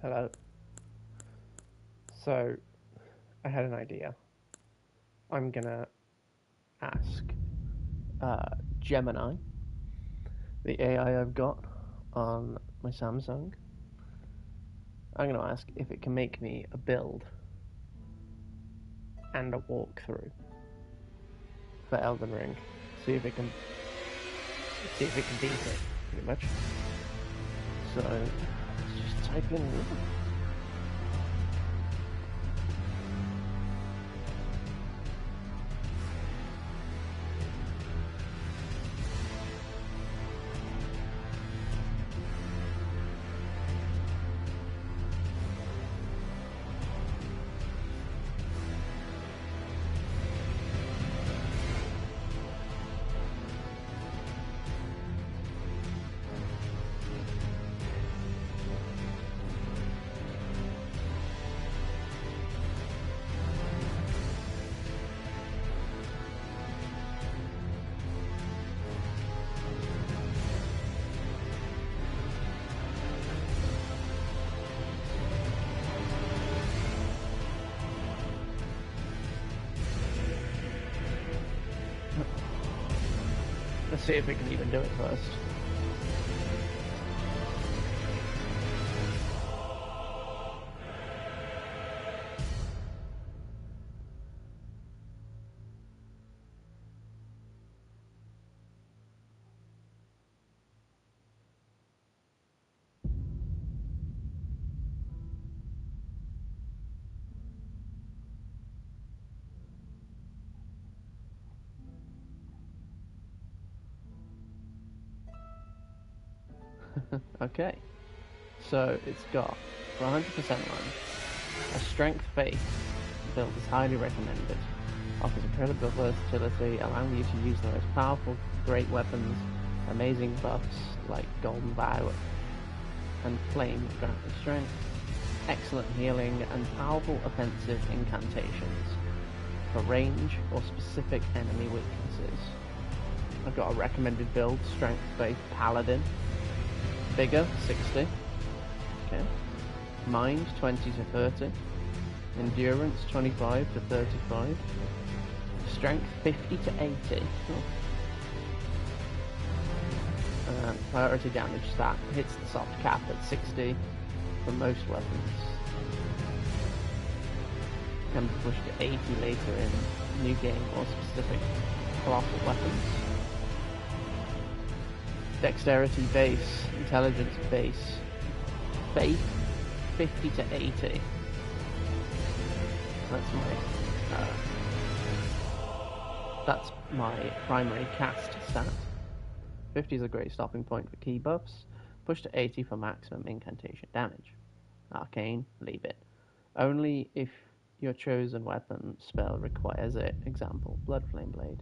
Hello. So, I had an idea. I'm gonna ask Gemini, the AI I've got on my Samsung. I'm gonna ask if it can make me a build and a walkthrough for Elden Ring. See if it can beat it, pretty much. So, let's just type in. Let's see if we can even do it first. Okay, so it's got, for 100% run, a strength faith build is highly recommended. Offers incredible versatility, allowing you to use the most powerful, great weapons, amazing buffs like Golden Bow and Flame granting strength, excellent healing, and powerful offensive incantations for range or specific enemy weaknesses. I've got a recommended build, Strength Faith Paladin. Vigor 60, okay. Mind 20 to 30, Endurance 25 to 35, Strength 50 to 80. Priority damage stat hits the soft cap at 60 for most weapons. Can be pushed to 80 later in new game or specific colossal weapons. Dexterity base, intelligence base, faith 50 to 80. That's my primary cast stat. 50 is a great stopping point for key buffs. Push to 80 for maximum incantation damage. Arcane, leave it. Only if your chosen weapon spell requires it. Example, Blood Flame Blade.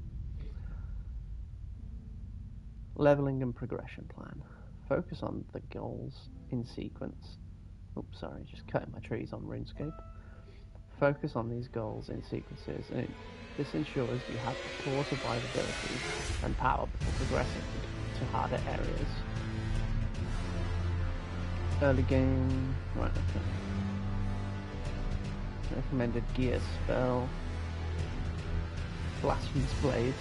Leveling and progression plan. Focus on the goals in sequence. Oops, sorry, just cutting my trees on RuneScape. Focus on these goals in sequences, and this ensures you have the core survivability and power before progressing to harder areas. Early game, right, okay. Recommended gear spell. Blasphemous Blade.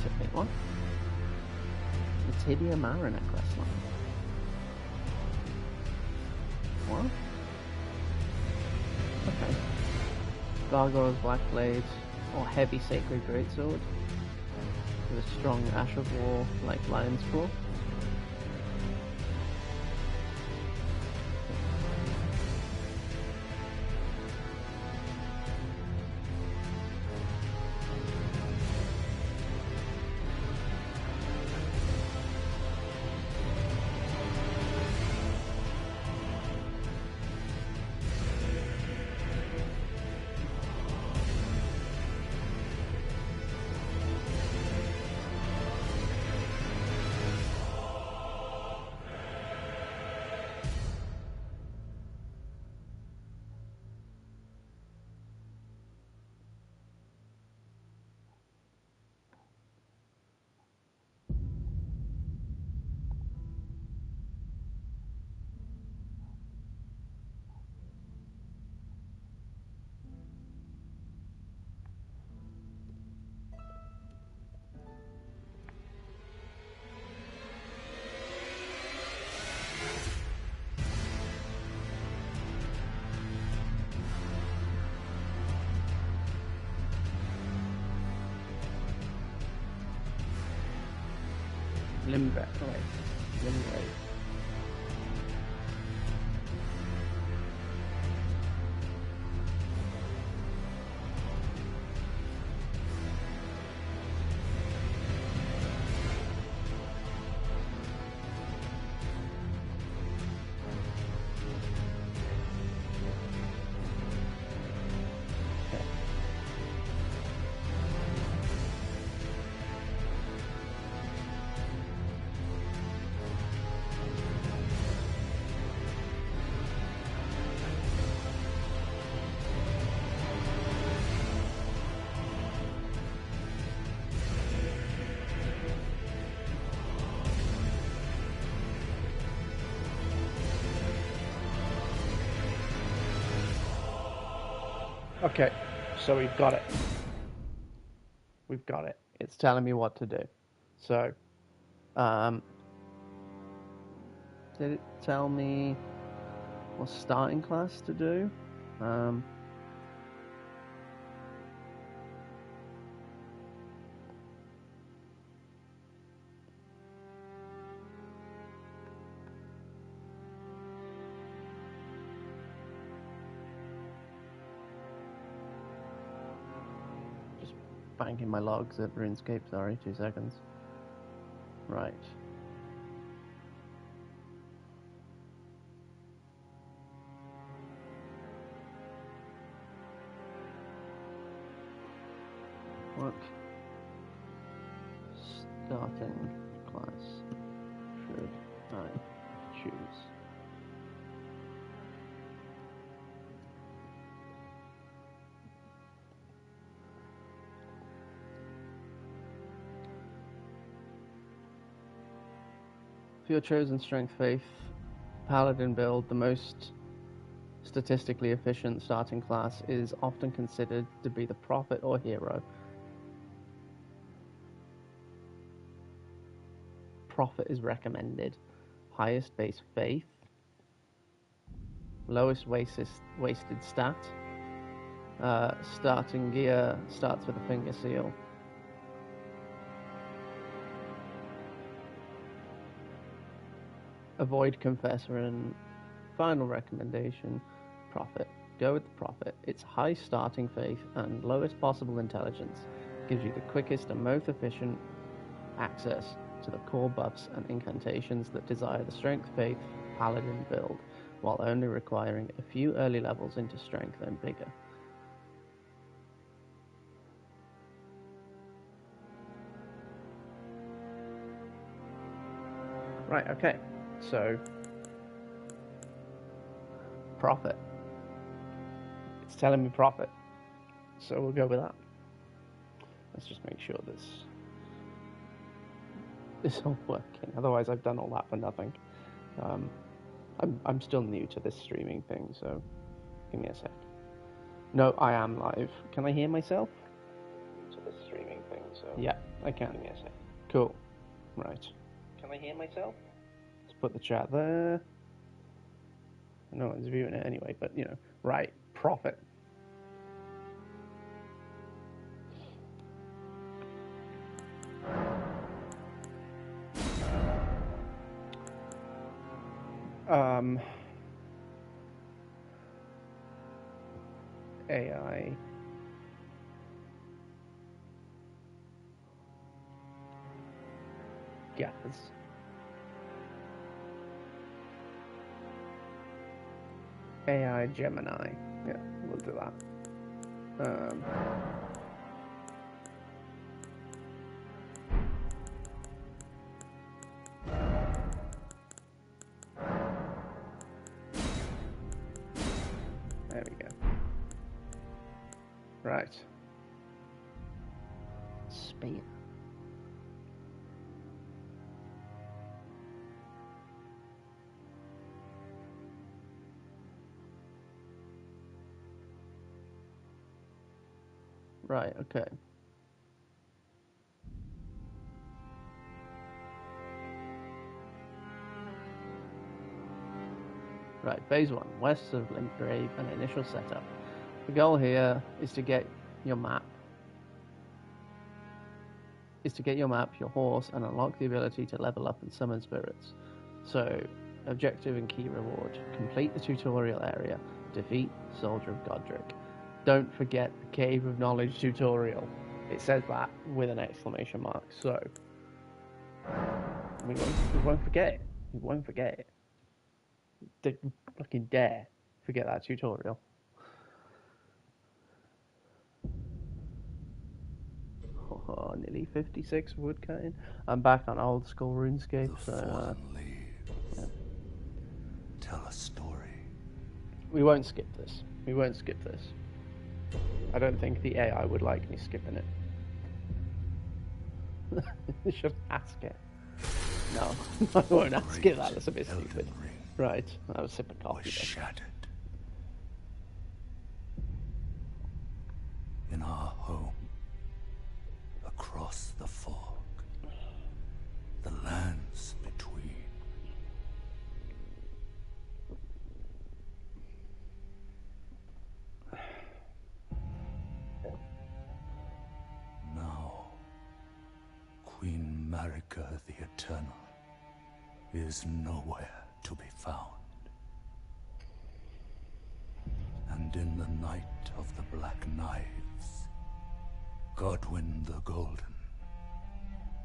Typic one. Latidia Mariner questline. What? Okay. Gargoyle's Black Blade, or Heavy Sacred Greatsword, with a strong Ash of War like Lion's Claw. Limgrave. Oh wait. Limgrave. Okay, so we've got it. We've got it. It's telling me what to do. So, did it tell me what starting class to do? Just banking my logs at RuneScape, sorry, 2 seconds. Right. What starting class should I choose? For your chosen strength faith paladin build, the most statistically efficient starting class is often considered to be the prophet or hero. Prophet is recommended. Highest base faith. Lowest wasted stat. Starting gear starts with a finger seal. Avoid confessor, and final recommendation, prophet. Go with the prophet. Its high starting faith and lowest possible intelligence gives you the quickest and most efficient access to the core buffs and incantations that desire the strength faith paladin build, while only requiring a few early levels into strength and vigor. Right, okay. So, prophet. It's telling me prophet. So we'll go with that. Let's just make sure this is all working. Otherwise, I've done all that for nothing. I'm still new to this streaming thing, so give me a sec. No, I am live. Can I hear myself? To this streaming thing, so yeah, I can. Give me a sec. Cool. Right. Can I hear myself? Let's put the chat there. No one's viewing it anyway, but you know, right. Prophet. AI. Yes. AI Gemini. Yeah, we'll do that. There we go. Right. Spear. Right, okay. Right, phase 1, west of Limgrave and initial setup. The goal here is to get your map. is to get your map, your horse, and unlock the ability to level up and summon spirits. So, objective and key reward. Complete the tutorial area. Defeat Soldier of Godric. Don't forget the Cave of Knowledge tutorial. It says that with an exclamation mark. So, we won't forget it. We won't forget it. Don't fucking dare forget that tutorial. Oh, nearly 56 wood cutting. I'm back on old school RuneScape, The so fallen leaves tell a story. we won't skip this. We won't skip this. I don't think the AI would like me skipping it. You should ask it. No, I won't ask it that. That's a bit Elden stupid. Ring Right, I was sipping coffee. was Then. shattered. In our home, across the fog, the lands between. Now, Queen Marika the Eternal is nowhere to be found. And in the night of the Black Knives, Godwyn the Golden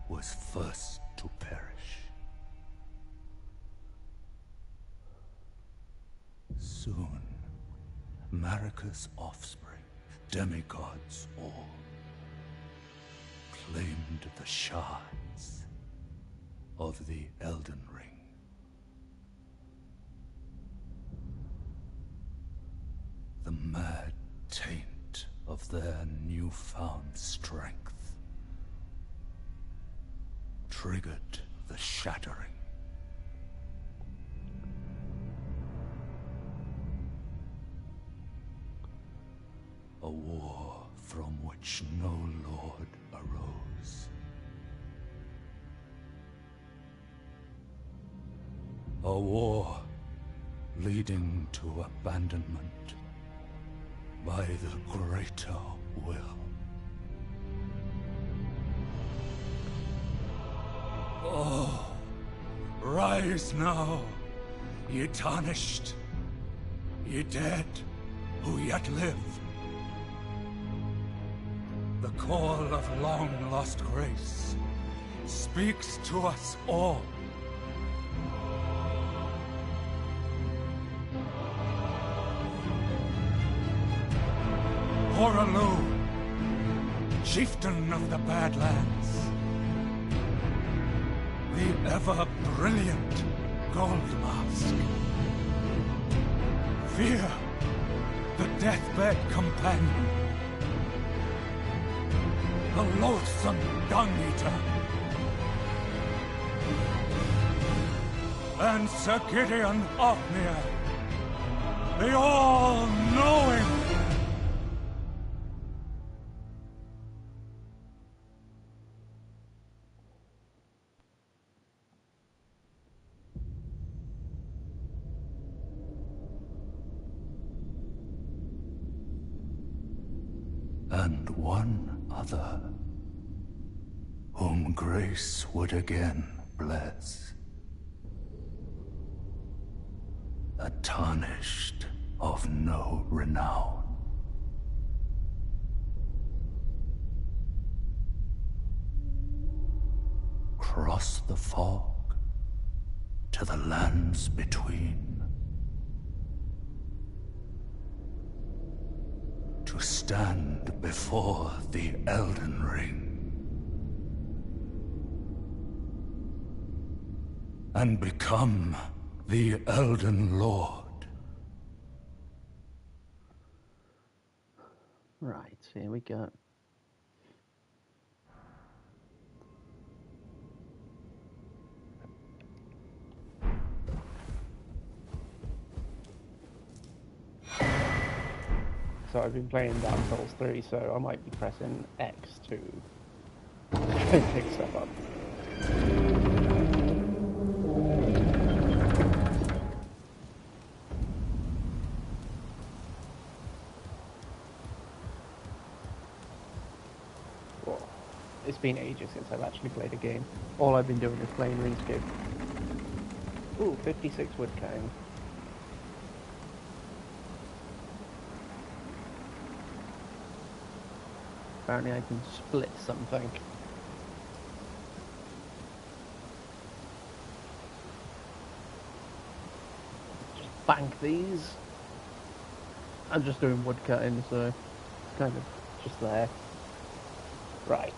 was first to perish. Soon, Marika's offspring, demigods all, claimed the shards of the Elden Ring. The mad taint of their newfound strength triggered the shattering. A war from which no lord arose. A war leading to abandonment by the greater will. Oh, rise now, ye tarnished, ye dead who yet live. The call of long-lost grace speaks to us all. Horalu, chieftain of the Badlands, the ever-brilliant Gold Mask, Fear, the deathbed companion, the loathsome Dung-Eater, and Sir Gideon Ofnir, the all-knowing. And one other, whom grace would again bless. A tarnished of no renown. Cross the fog to the lands between. To stand before the Elden Ring and become the Elden Lord. Right, here we go. So I've been playing Dark Souls 3, so I might be pressing X to pick stuff up. Whoa. It's been ages since I've actually played a game. All I've been doing is playing RuneScape. Ooh, 56 wood cutting. Apparently I can split something. Just bank these. I'm just doing wood cutting, so it's kind of just there. Right.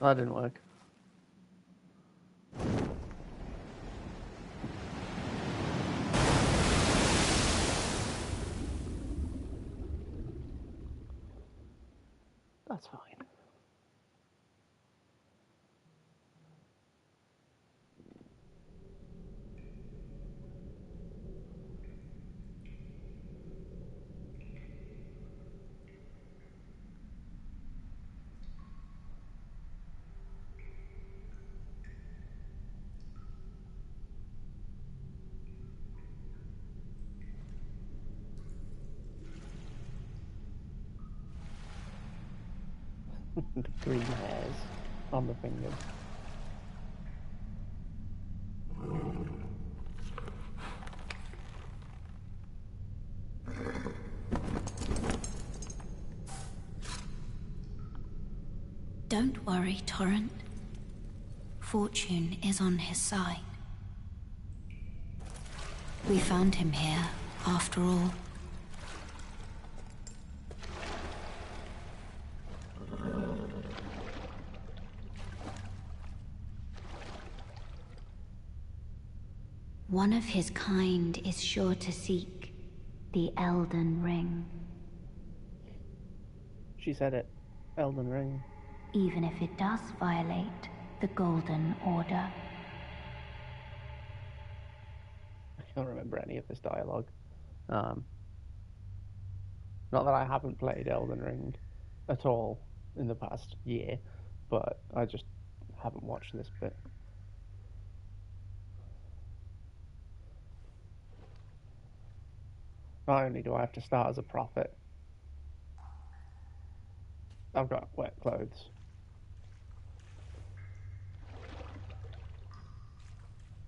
That didn't work. That's fine. The green hairs on the fingers. Don't worry, Torrent. Fortune is on his side. We found him here, after all. One of his kind is sure to seek the Elden Ring. She said it. Elden Ring. Even if it does violate the Golden Order. I can't remember any of this dialogue. Not that I haven't played Elden Ring at all in the past year, but I just haven't watched this bit. Not only do I have to start as a prophet, I've got wet clothes.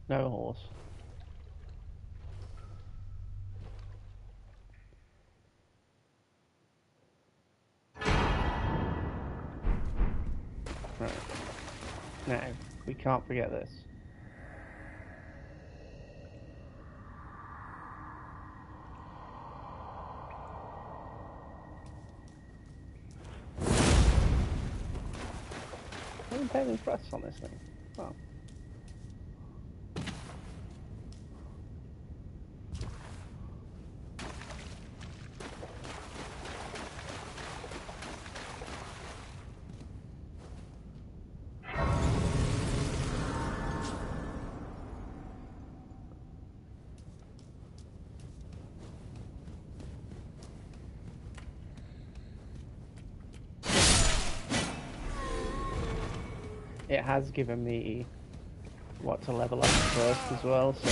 No horse. Right. Now, we can't forget this. I'm barely pressed on this thing. Oh. It has given me what to level up first as well, so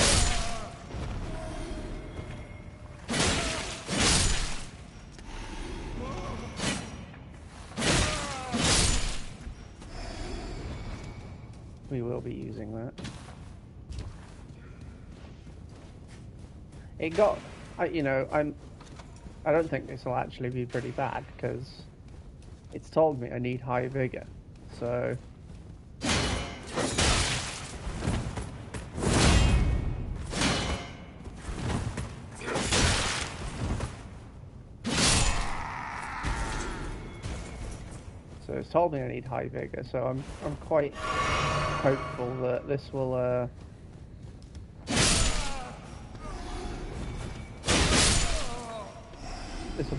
we will be using that. It got, I don't think this will actually be pretty bad because it's told me I need high vigor, so. So it's told me I need high vigor, so I'm quite hopeful that this will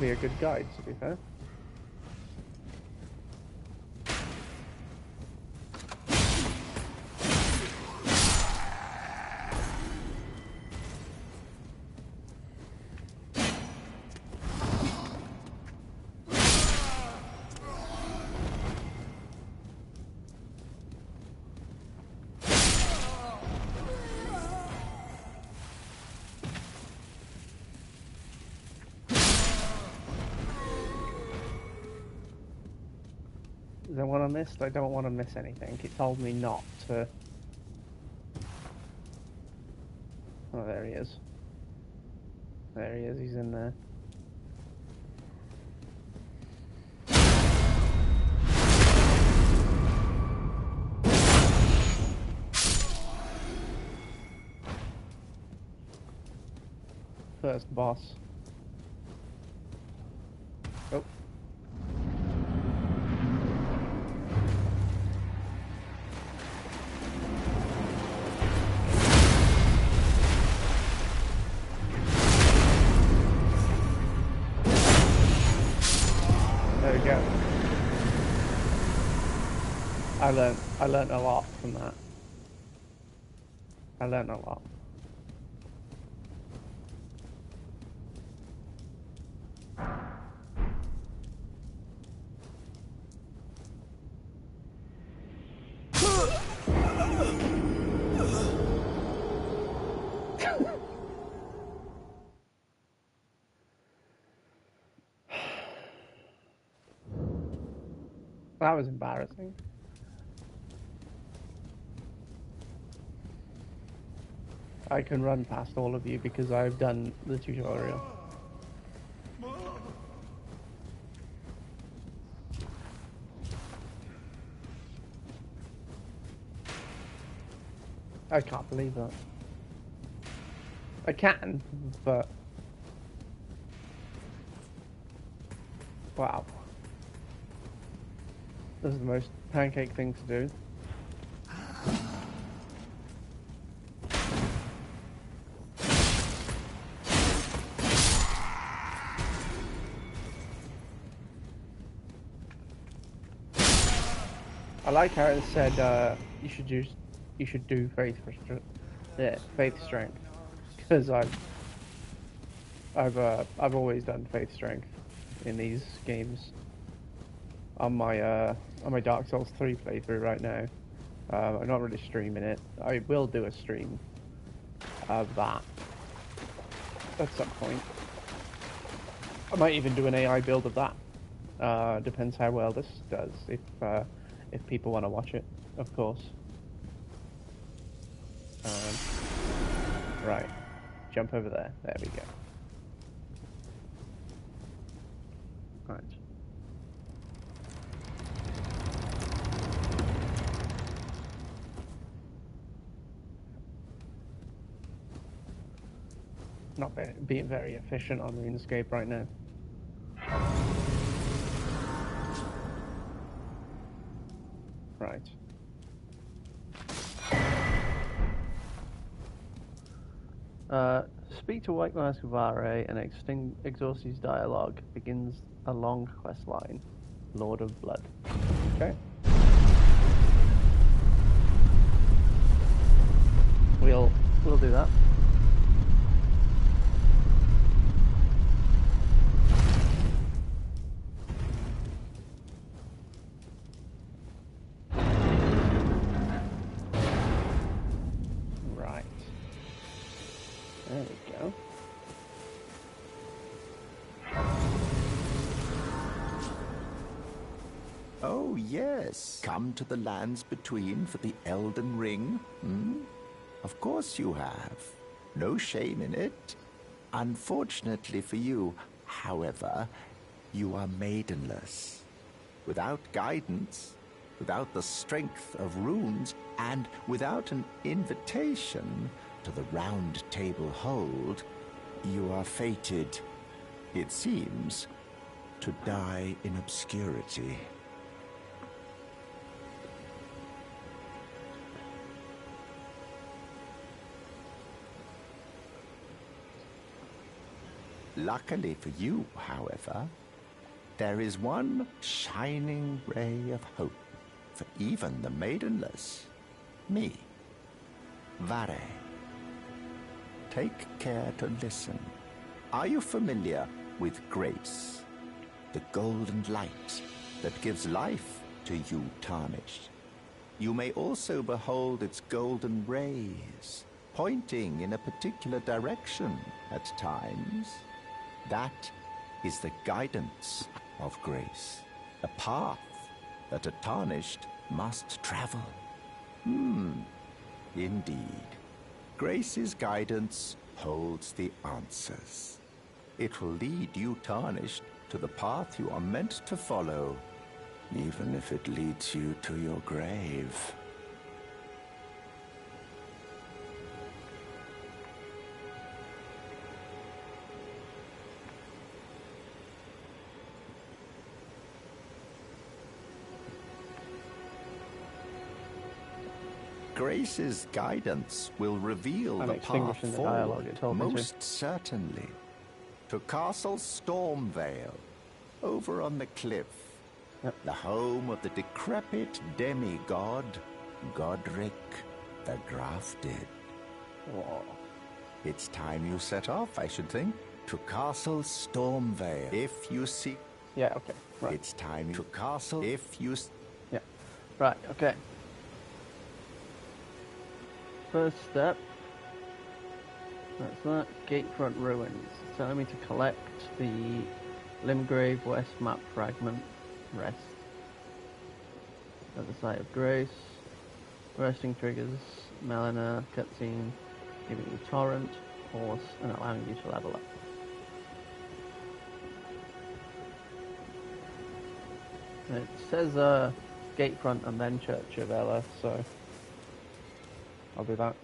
be a good guide, to be fair. Is there one I missed? I don't want to miss anything. It told me not to. Oh, there he is. There he is. He's in there. First boss. Oh. There we go. I learned a lot from that. I learned a lot. That was embarrassing. I can run past all of you because I've done the tutorial. I can't believe that. I can, but... Wow. This is the most pancake thing to do. I like how it said you should do faith strength, because I've always done faith strength in these games. On my Dark Souls 3 playthrough right now. I'm not really streaming it. I will do a stream of that at some point. I might even do an AI build of that. Depends how well this does. If people want to watch it, of course. Right, jump over there. There we go. Right. Not being very efficient on RuneScape right now. Right. Speak to White Mask Vare and exhaust his dialogue. Begins a long quest line. Lord of Blood. Okay. We'll do that. Right. There we go. Oh, yes. Come to the lands between for the Elden Ring? Hmm? Of course you have. No shame in it. Unfortunately for you, however, you are maidenless. Without guidance, without the strength of runes, and without an invitation to the Round Table Hold, you are fated, it seems, to die in obscurity. Luckily for you, however, there is one shining ray of hope for even the maidenless. Me, Vare. Take care to listen. Are you familiar with grace? The golden light that gives life to you tarnished. You may also behold its golden rays, pointing in a particular direction at times. That is the guidance of grace, a path that a tarnished must travel. Indeed. Grace's guidance holds the answers. It will lead you, tarnished, to the path you are meant to follow, even if it leads you to your grave. Grace's guidance will reveal the path forward, most certainly. To Castle Stormvale, over on the cliff, the home of the decrepit demigod, Godric the Grafted. Whoa. It's time you set off, I should think, to Castle Stormvale. If you see... Yeah, okay, right. It's time to Castle if you... Yeah, right, okay. First step, that's that, Gatefront Ruins. It's telling me to collect the Limgrave West map fragment, rest. At the site of Grace, resting triggers, Melina, cutscene, giving you torrent, horse, and allowing you to level up. It says Gatefront and then Church of Ella, so I'll do that.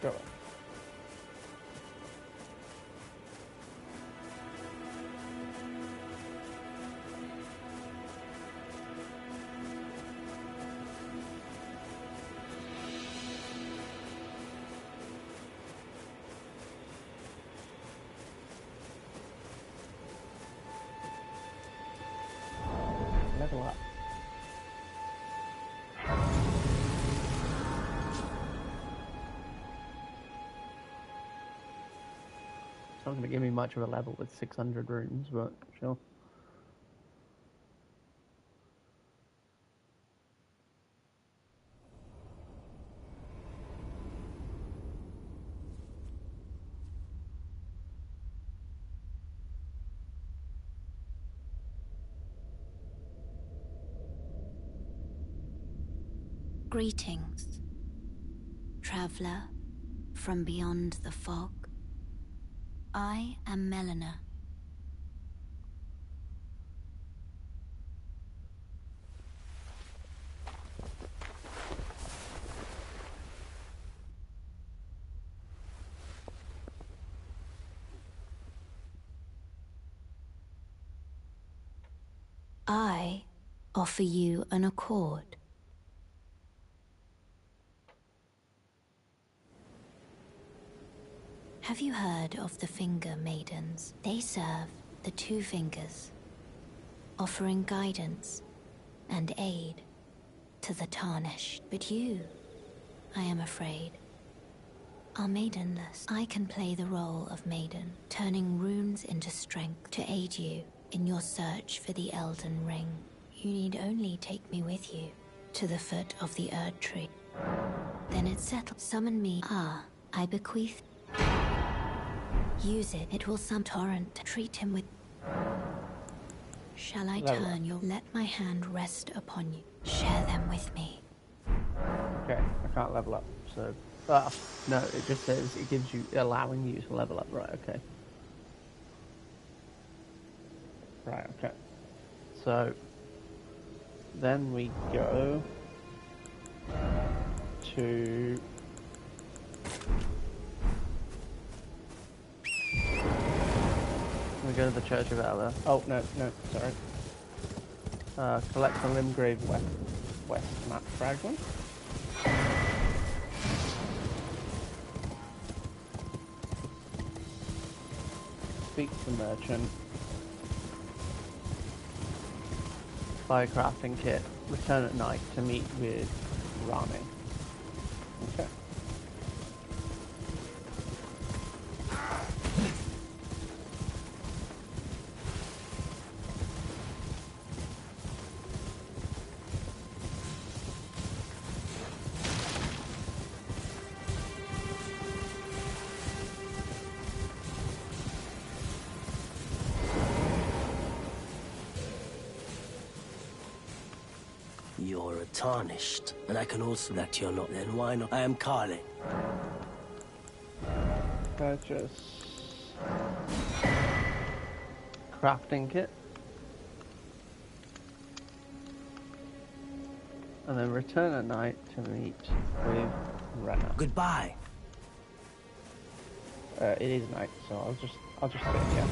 Go. Level up. It's not going to give me much of a level with 600 runes, but sure. Greetings, traveler from beyond the fog. I am Melina. I offer you an accord. Have you heard of the Finger Maidens? They serve the Two Fingers, offering guidance and aid to the tarnished. But you, I am afraid, are maidenless. I can play the role of maiden, turning runes into strength to aid you in your search for the Elden Ring. You need only take me with you to the foot of the Erd Tree. Then it's settled. Summon me. I bequeath. Use it. It will some torrent. Treat him with... Shall I turn your... Let my hand rest upon you. Share them with me. Okay, I can't level up, so Oh, no, it just says it gives you, allowing you to level up. Right, okay. Right, okay. So, then we go to... We go to the Church of Ella. Oh, no, sorry. Collect the Limgrave West map fragment. Speak to the merchant. Buy a crafting kit. Return at night to meet with Rami. Okay. You're a tarnished, and I can also that you're not. Then why not? I am Carly. Purchase crafting kit. And then return at night to meet with Renna. Goodbye. It is night, so I'll just sit here.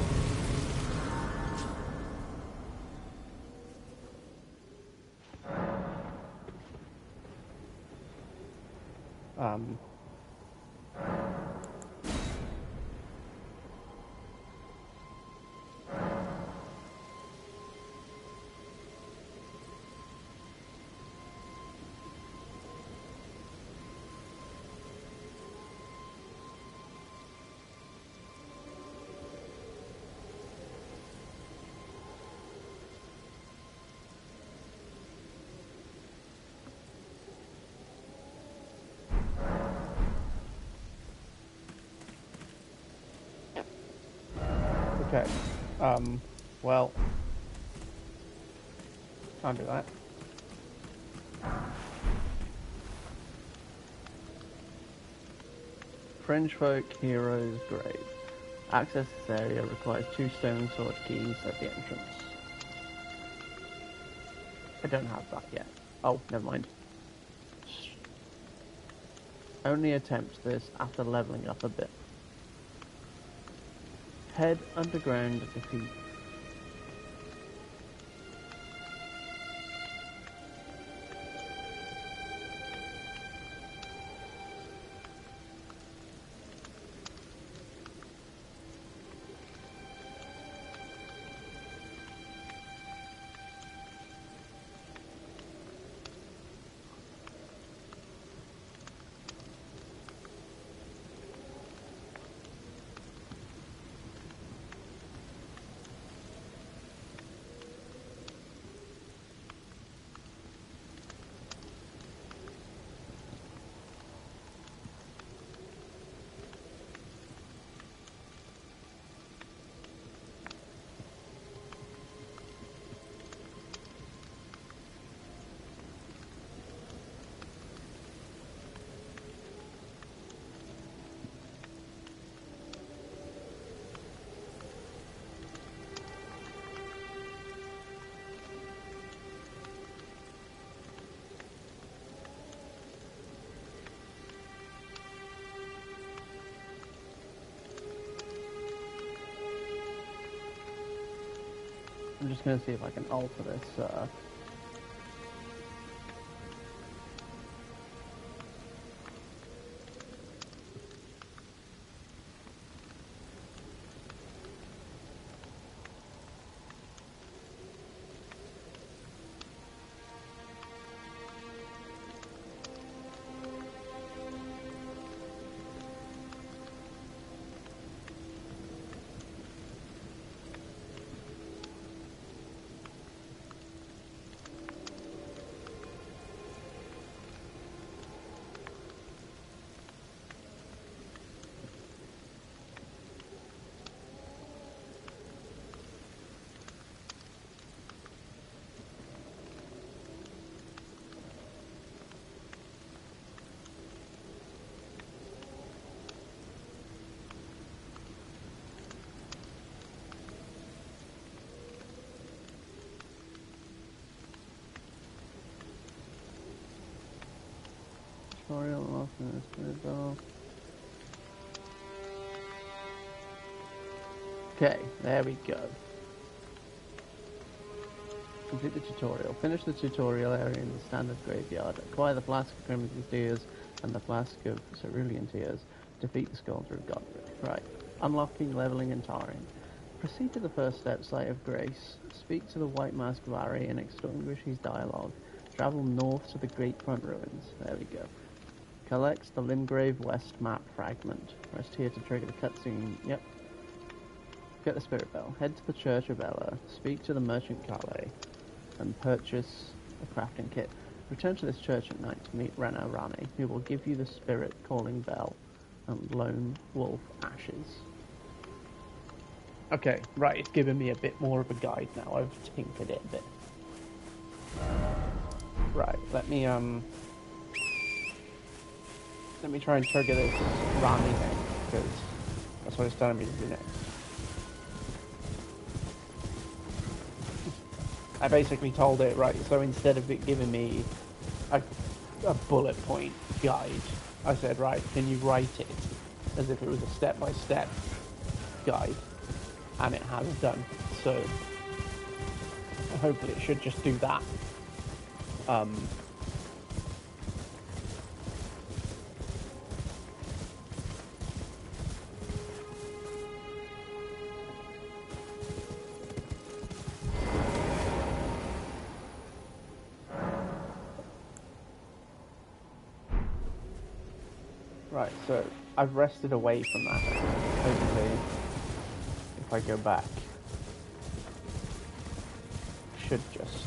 Okay. Well, can't do that. Fringe Folk Heroes Grave. Access this area requires 2 stone sword keys at the entrance. I don't have that yet. Oh, never mind. Only attempt this after leveling up a bit. Head underground to defeat. I'm just going to see if I can alter this. off and the spirit bell. Okay, there we go. Complete the tutorial. Finish the tutorial area in the standard graveyard. Acquire the flask of primitive tears and the flask of cerulean tears. Defeat the Scourger of Godric. Right. Unlocking, leveling, and tarring. Proceed to the first step, Site of Grace. Speak to the White Mask of Ari and extinguish his dialogue. Travel north to the Great Front Ruins. There we go. Collect the Limgrave West map fragment. Rest here to trigger the cutscene. Yep. Get the Spirit Bell. Head to the Church of Ella. Speak to the Merchant Calais. And purchase a crafting kit. Return to this church at night to meet Rena Rani, who will give you the Spirit Calling Bell and Lone Wolf Ashes. Okay, right, it's given me a bit more of a guide now. I've tinkered it a bit. Right, let me try and trigger this Rani thing, because that's what it's telling me to do next. I basically told it, right, so instead of it giving me a bullet point guide, I said, right, can you write it as if it was a step-by-step guide? And it has done, so hopefully it should just do that. Right, so I've rested away from that now. Hopefully, if I go back, should just...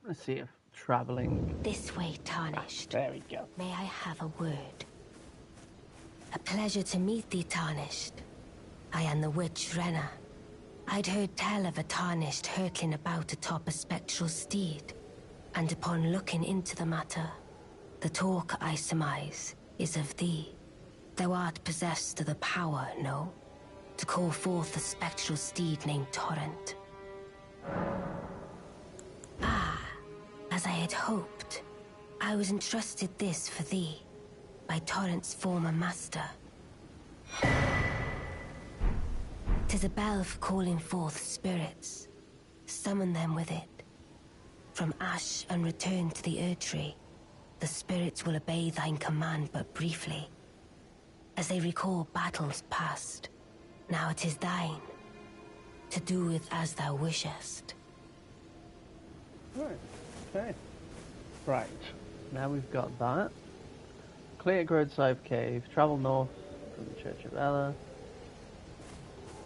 Let's see if traveling... This way, Tarnished. There we go. May I have a word? A pleasure to meet thee, Tarnished. I am the witch Rena. I'd heard tell of a Tarnished hurtling about atop a spectral steed, and upon looking into the matter, the talk, I surmise, is of thee. Thou art possessed of the power, no? To call forth a spectral steed named Torrent. As I had hoped, I was entrusted this for thee, by Torrent's former master. 'Tis a bell for calling forth spirits. Summon them with it. From ash and return to the Erdtree, the spirits will obey thine command but briefly. As they recall battles past, now it is thine, to do with as thou wishest. Right. Okay. Right. Now we've got that. Clear Roadside Cave. Travel north from the Church of Ella.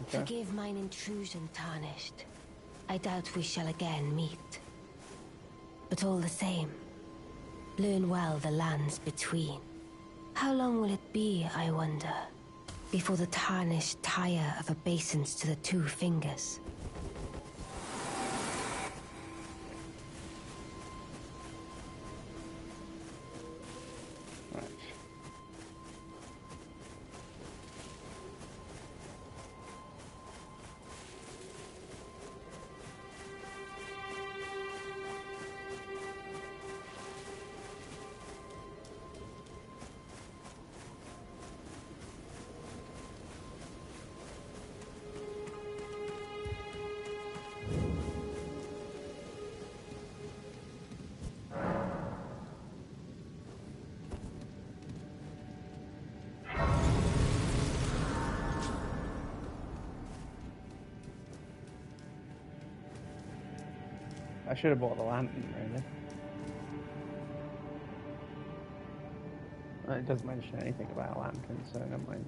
Okay. Forgive mine intrusion, Tarnished. I doubt we shall again meet. But all the same, learn well the lands between. How long will it be, I wonder, before the Tarnished tire of obeisance to the two fingers? I should have bought the lantern, really. It doesn't mention anything about a lantern, so never mind.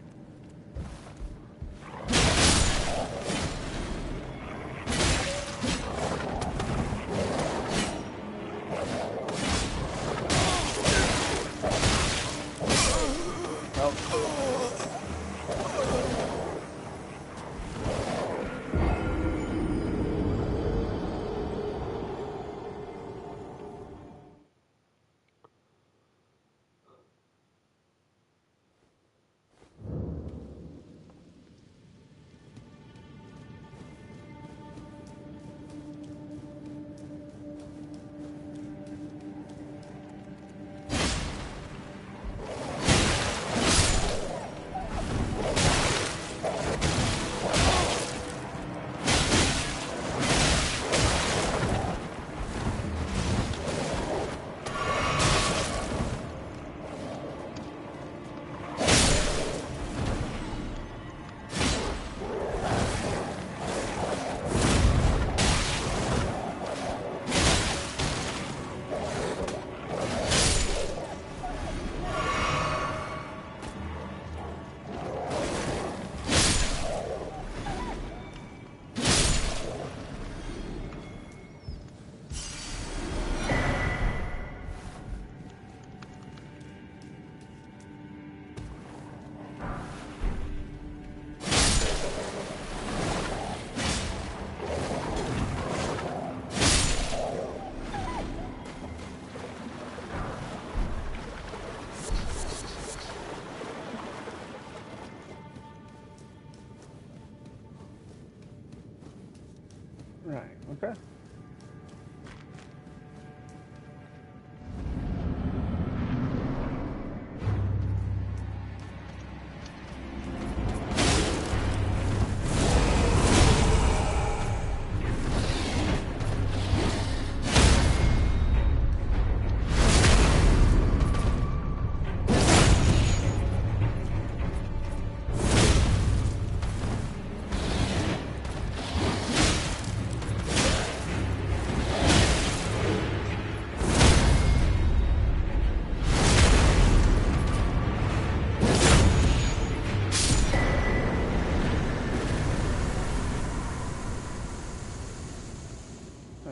Right, okay.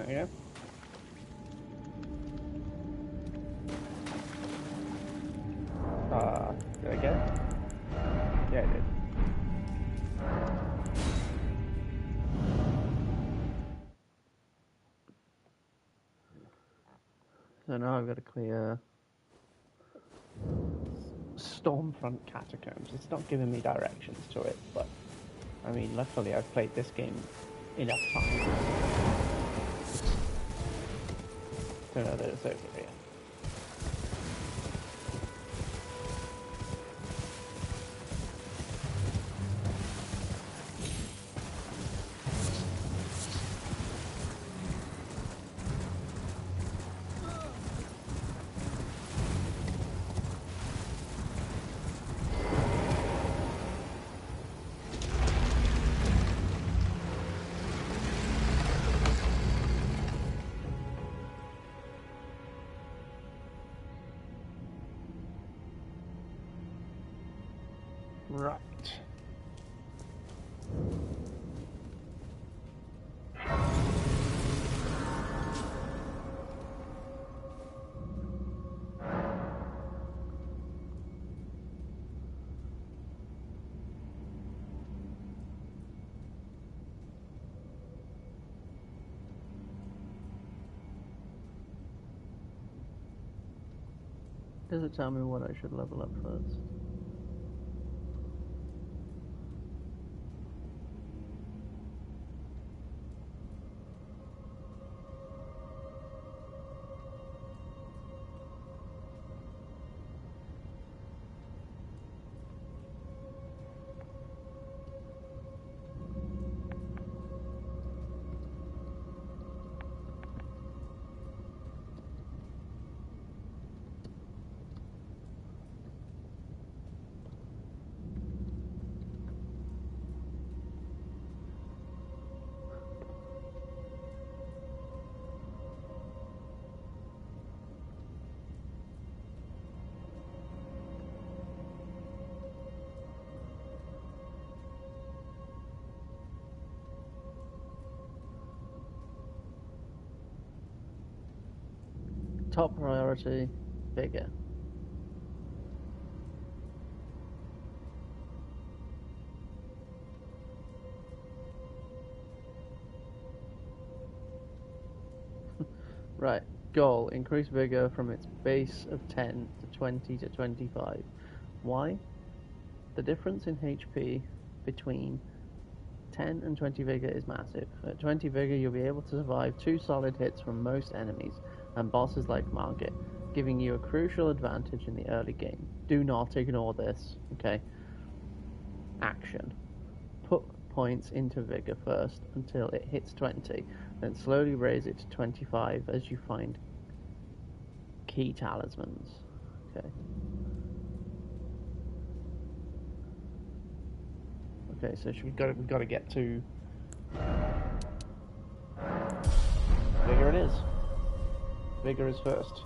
There you go. Did I get it? Yeah, I did. So now I've got to clear Stormfront Catacombs. It's not giving me directions to it, but I mean, luckily I've played this game enough times to know that it's over here. Right. Does it tell me what I should level up first? top priority, vigor. Right, goal, increase vigor from its base of 10 to 20 to 25. Why? The difference in HP between 10 and 20 vigor is massive. At 20 vigor, you'll be able to survive 2 solid hits from most enemies and bosses like Margit, giving you a crucial advantage in the early game. Do not ignore this, okay? Action. Put points into vigor first until it hits 20, then slowly raise it to 25 as you find key talismans. Okay. Okay, so we've got to get to vigor. It is. Vigor is first.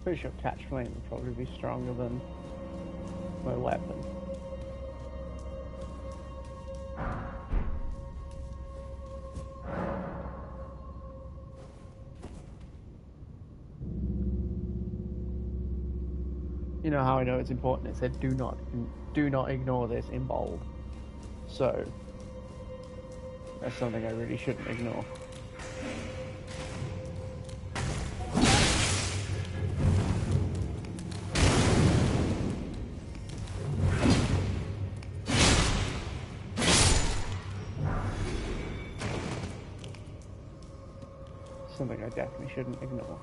Pretty sure catch flame would probably be stronger than my weapon. You know how I know it's important? It said do not ignore this in bold. So that's something I really shouldn't ignore. Something I definitely shouldn't ignore.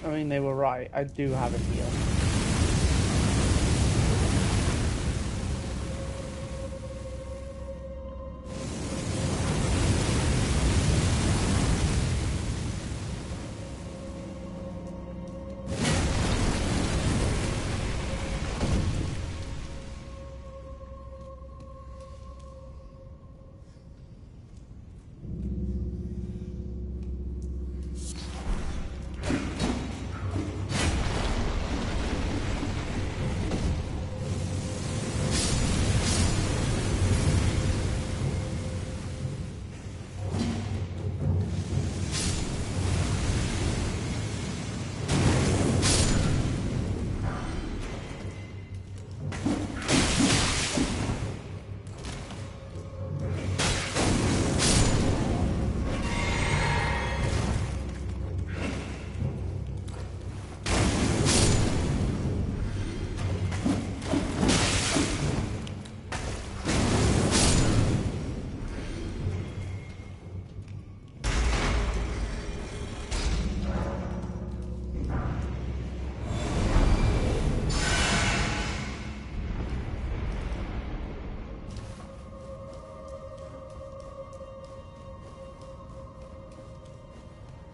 I mean, they were right. I do have a heal.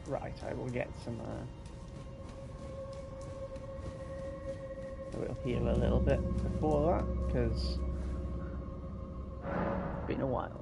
Right, I will get some, I will heal a little bit before that, because it's been a while.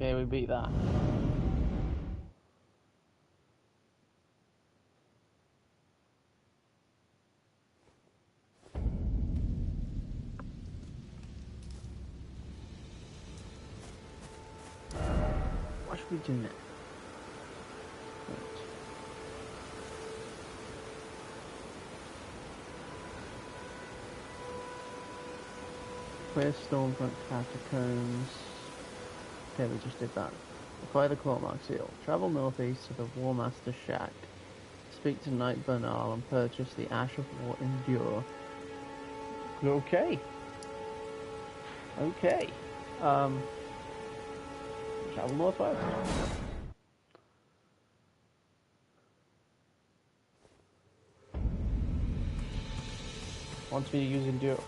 Okay, we beat that. What should we do next? Clear Stormfront Catacombs. Okay, we just did that. Acquire the Courtmark Seal. Travel northeast to the War Master Shack. Speak to Knight Bernal and purchase the Ash of War Endure. Okay. Okay. Travel northwest. Wants me to use Endure.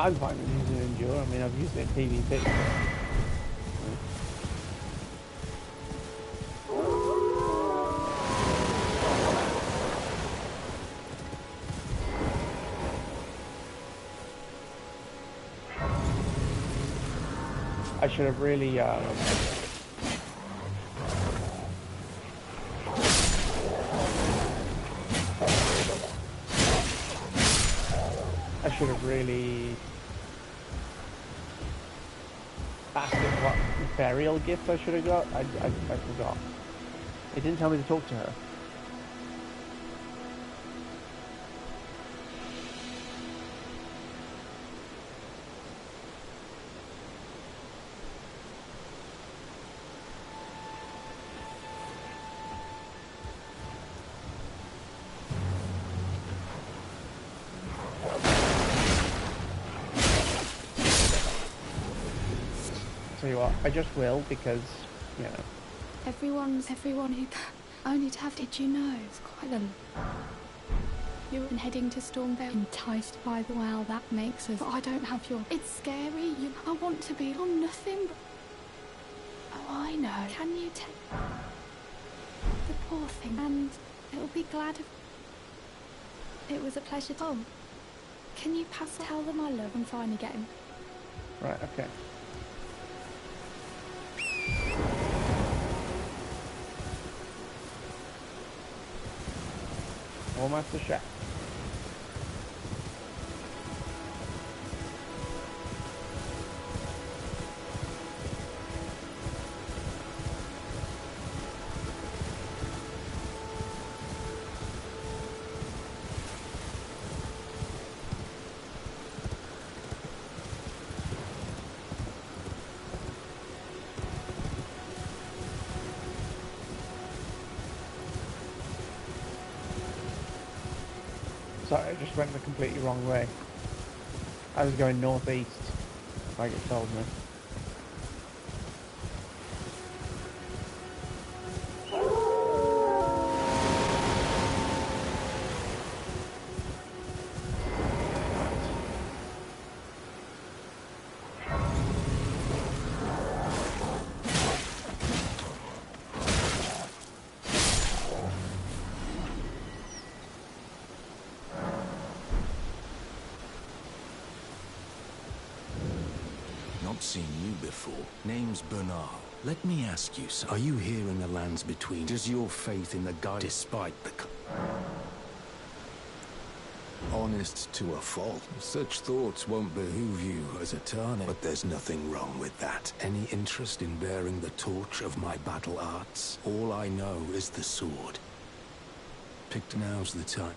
I'm fine with using Endure. I mean, I've used it in PvP. I should have really, I should have really asked him what burial gift I should have got. I forgot. It didn't tell me to talk to her. Tell you what, I just will because, you know. Everyone who only to have. Did you know? It's quite a. You're heading to Stormvale, enticed by the well. That makes us. But I don't have your. It's scary. I want to be on nothing. But, oh, I know. Can you tell the poor thing? And it'll be glad of. It was a pleasure. Tom, can you tell them I love and finally get him? Right. Okay. War Master Shack. Sorry, I just went the completely wrong way. I was going northeast, like it told me. Not seen you before. Name's Bernal. Let me ask you something. Are you here in the lands between? Does your faith in the guide, despite the... Honest to a fault. Such thoughts won't behoove you as a Tarnished. But there's nothing wrong with that. Any interest in bearing the torch of my battle arts? All I know is the sword. Picked now's the time.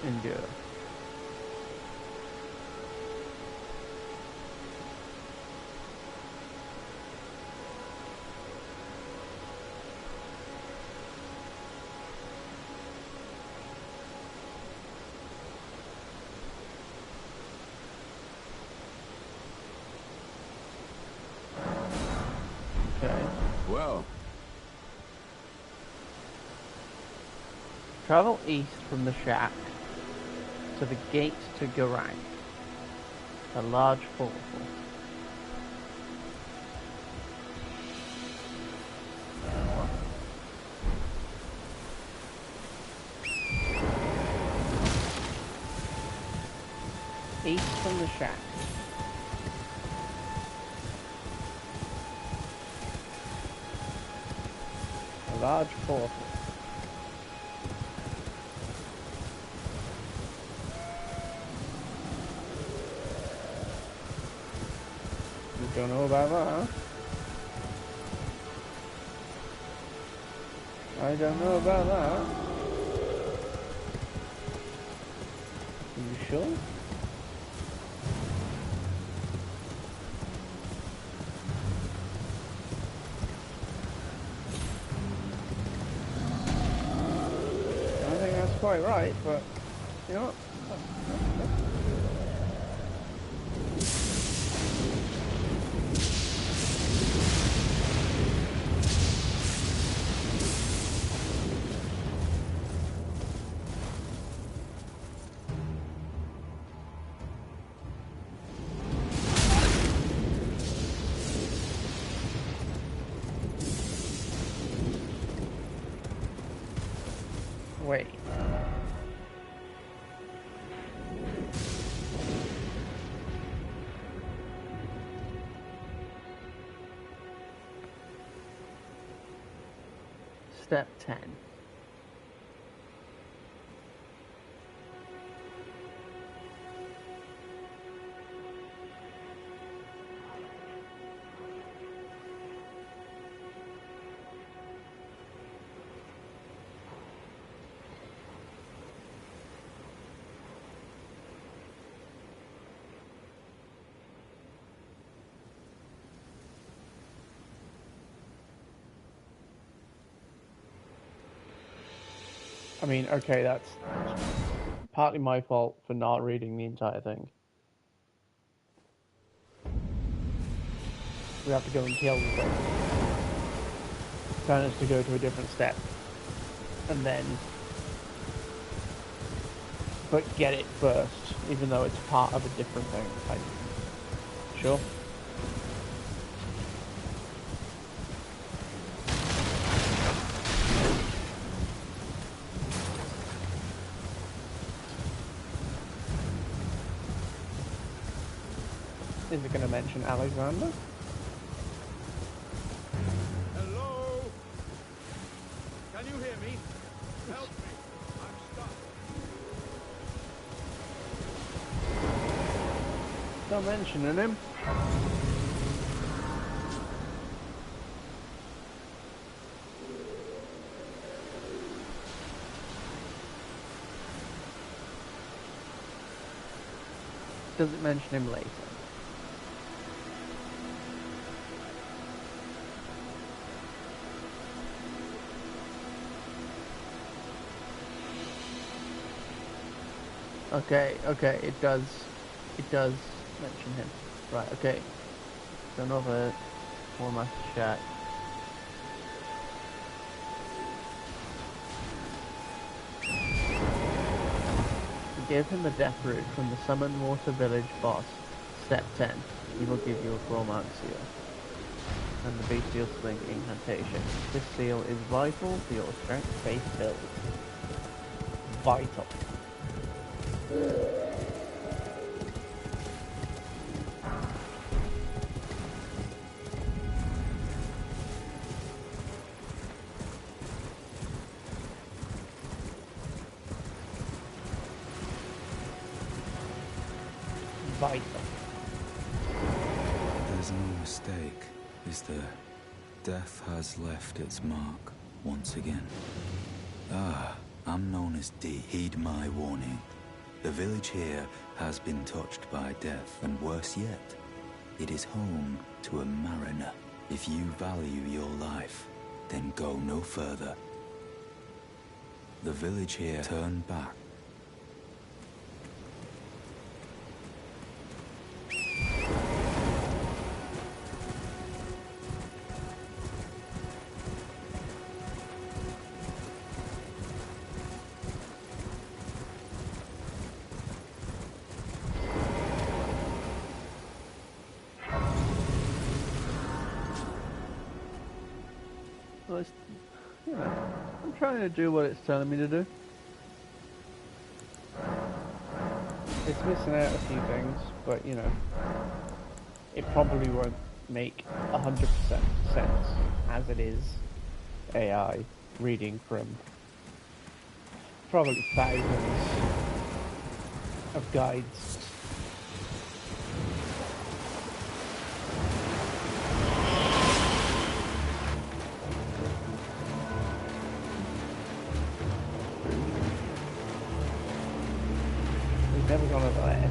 Endure. Okay. Well, Travel east from the shack to the gate to Garang, a large portal. East from the shack. A large portal. You don't know about that? I don't know about that. Are you sure? Quite right, but you know what? Wait. Step 10. I mean, okay, that's partly my fault for not reading the entire thing. We have to go and kill the thing. Turn us to go to a different step. And then... but get it first, even though it's part of a different thing. Sure? Is it going to mention Alexander? Hello? Can you hear me? Help me. I'm stuck. Not mentioning him. Does it mention him later? Okay, it does mention him. Right, okay. So another War Shack. Give him a death root from the Summoned Water Village boss. Step 10. He will give you a Cormac seal. And the Bestial Sling incantation. This seal is vital to your strength faith build. Vital. Vital. There's no mistake, is there? Death has left its mark once again. Ah, I'm known as D. Heed my warning. The village here has been touched by death, and worse yet, it is home to a mariner. If you value your life, then go no further. The village here turned back. Well, it's, you know, I'm trying to do what it's telling me to do. It's missing out a few things, but you know, it probably won't make 100% sense as it is AI reading from probably thousands of guides. We've never gone over that.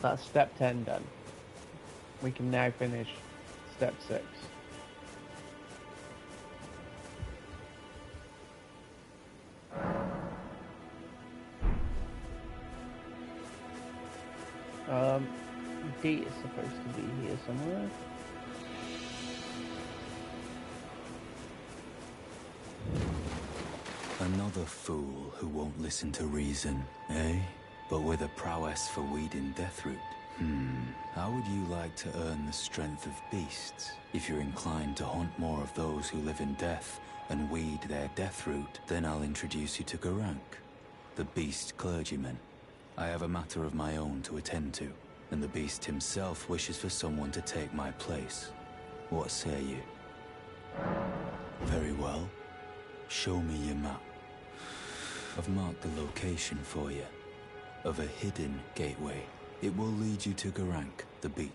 That's step 10 done. We can now finish step 6. D is supposed to be here somewhere. Another fool who won't listen to reason, eh? But with a prowess for weeding deathroot. How would you like to earn the strength of beasts? If you're inclined to hunt more of those who live in death and weed their deathroot, then I'll introduce you to Garank, the beast clergyman. I have a matter of my own to attend to, and the beast himself wishes for someone to take my place. What say you? Very well. Show me your map. I've marked the location for you, of a hidden gateway. It will lead you to Garank, the beast.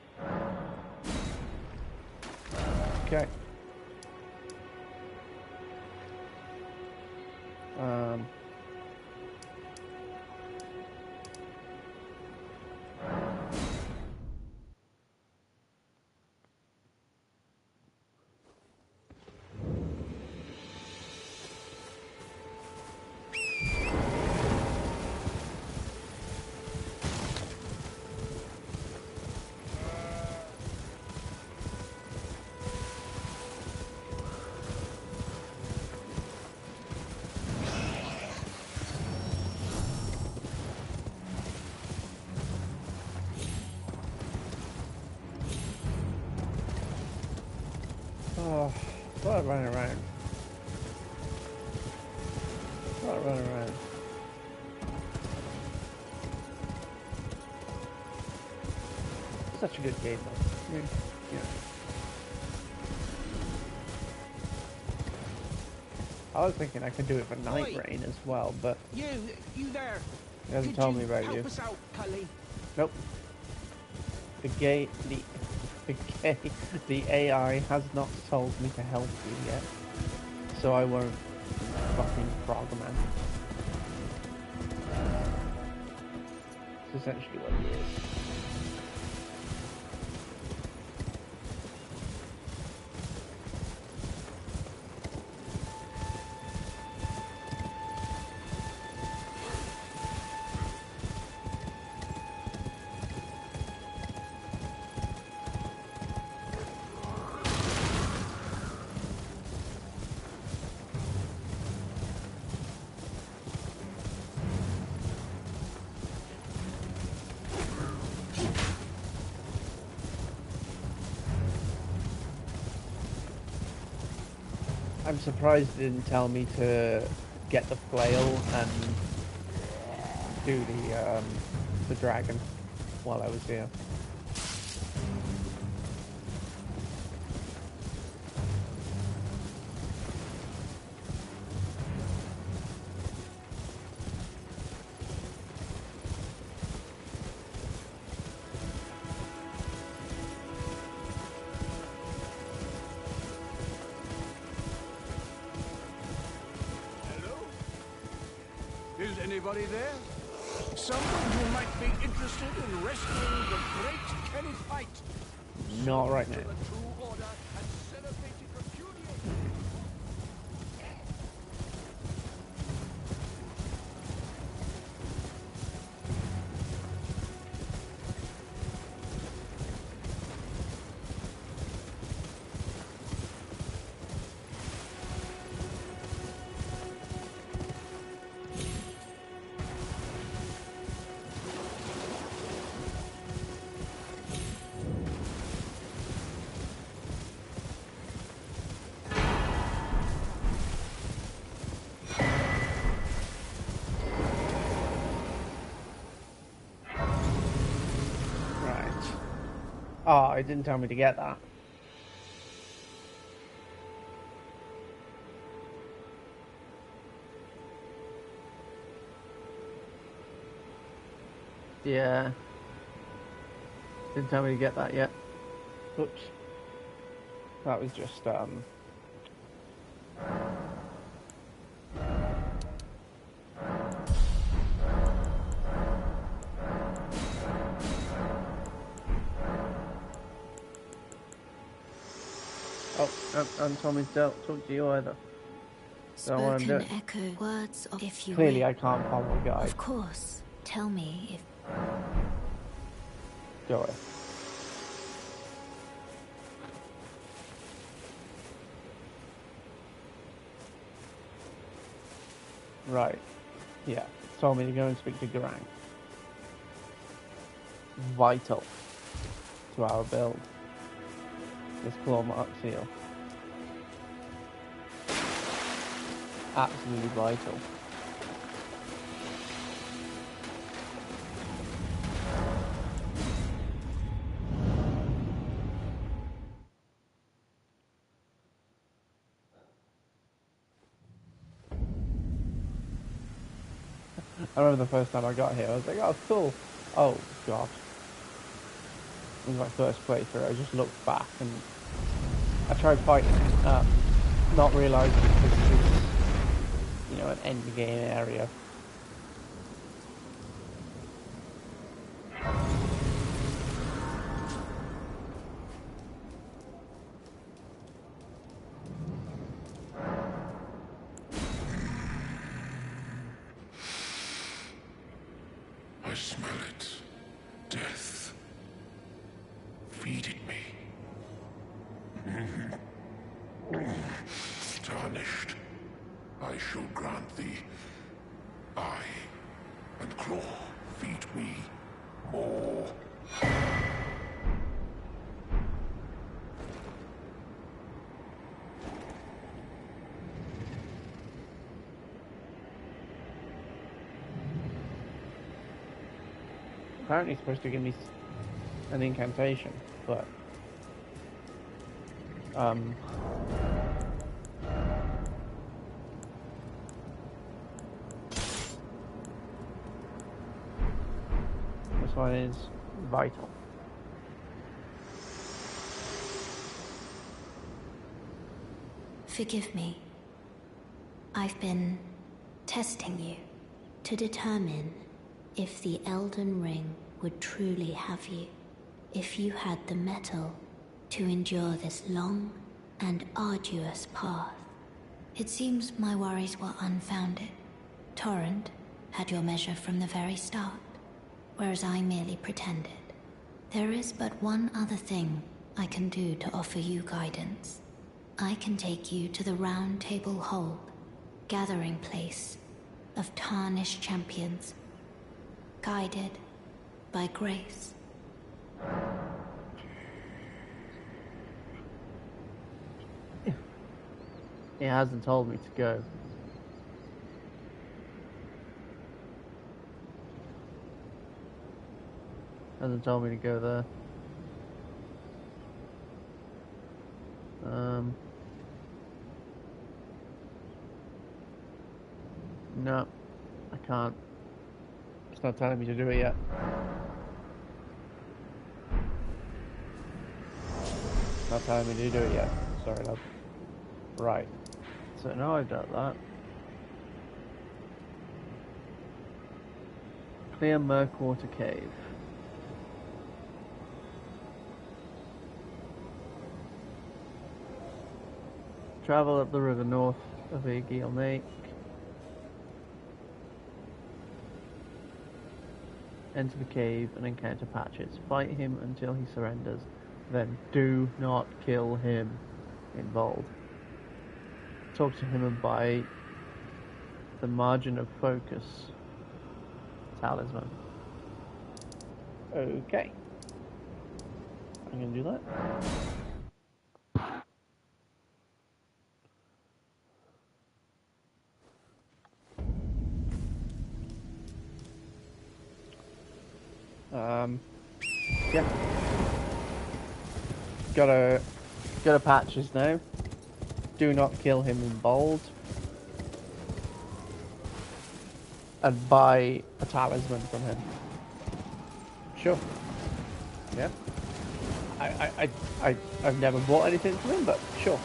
Okay. Oh, start running around. Start running around. such a good game though. Yeah. I was thinking I could do it for Night Rain as well, but You there? he hasn't told me about you. Help us out, Cully. Nope. The AI has not told me to help you yet, so I won't fucking frogman. It's essentially what he is. I'm surprised it didn't tell me to get the flail and do the dragon while I was here. Is anybody there? Someone who might be interested in rescuing the great Kennyfight? Not right now. The true order and celebrated repudiation. Oh, it didn't tell me to get that. Yeah. Didn't tell me to get that yet. Oops. That was just, Oh, and Tommy's dealt talk to you either. Don't want to do it. Echo words of if you Clearly will. I can't follow a guide. Of course. Tell me if Go away. Right. Yeah. Told me to go and speak to Garang. Vital to our build. This claw mark seal. Absolutely vital. I remember the first time I got here, I was like, oh, cool. Oh, God. It was my first playthrough. I just looked back and I tried fighting it, not realising this is, you know, an end game area. I smell it. Death. Feeding me. Tarnished. I shall grant thee. Eye and claw feed me more. Apparently it's supposed to give me an incantation, but this one is vital. Forgive me. I've been testing you to determine if the Elden Ring would truly have you, if you had the mettle to endure this long and arduous path. It seems my worries were unfounded. Torrent had your measure from the very start, whereas I merely pretended. There is but one other thing I can do to offer you guidance. I can take you to the Round Table Hold, gathering place of tarnished champions, guided by grace. He hasn't told me to go. Hasn't told me to go there. No, I can't. It's not telling me to do it yet. It's not telling me to do it yet. Sorry, love. Right. So now I've done that. Clear Murkwater Cave. Travel up the river north of Egil Lake. Enter the cave and encounter Patches. Fight him until he surrenders. Then do not kill him. In bold. Talk to him by the margin of focus talisman. Okay. I'm gonna do that. Yeah. Got a Patches now. Do not kill him in bold. And buy a talisman from him. Sure. Yeah. I've never bought anything from him, but sure.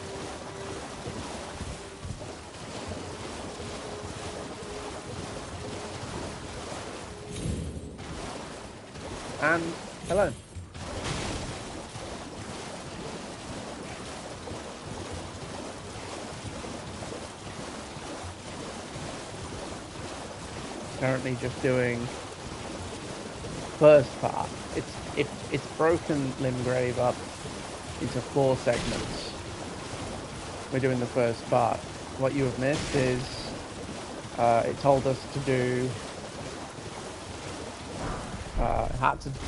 And hello. Currently just doing first part. It's broken Limgrave up into 4 segments. We're doing the first part. What you have missed is it told us to do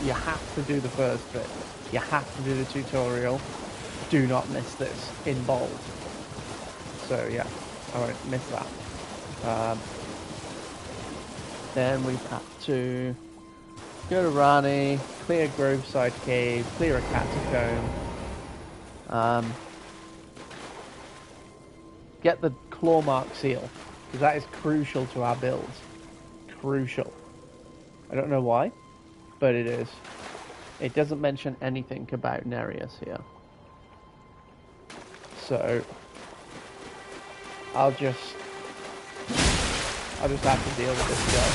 you have to do the first bit. You have to do the tutorial. Do not miss this in bold. So yeah, I won't miss that. Then we've had to go to Rani, clear Groveside Cave, clear a catacomb, get the Clawmark seal, because that is crucial to our build. Crucial. I don't know why, but it is. It doesn't mention anything about Nereus here. So, I'll just have to deal with this guy.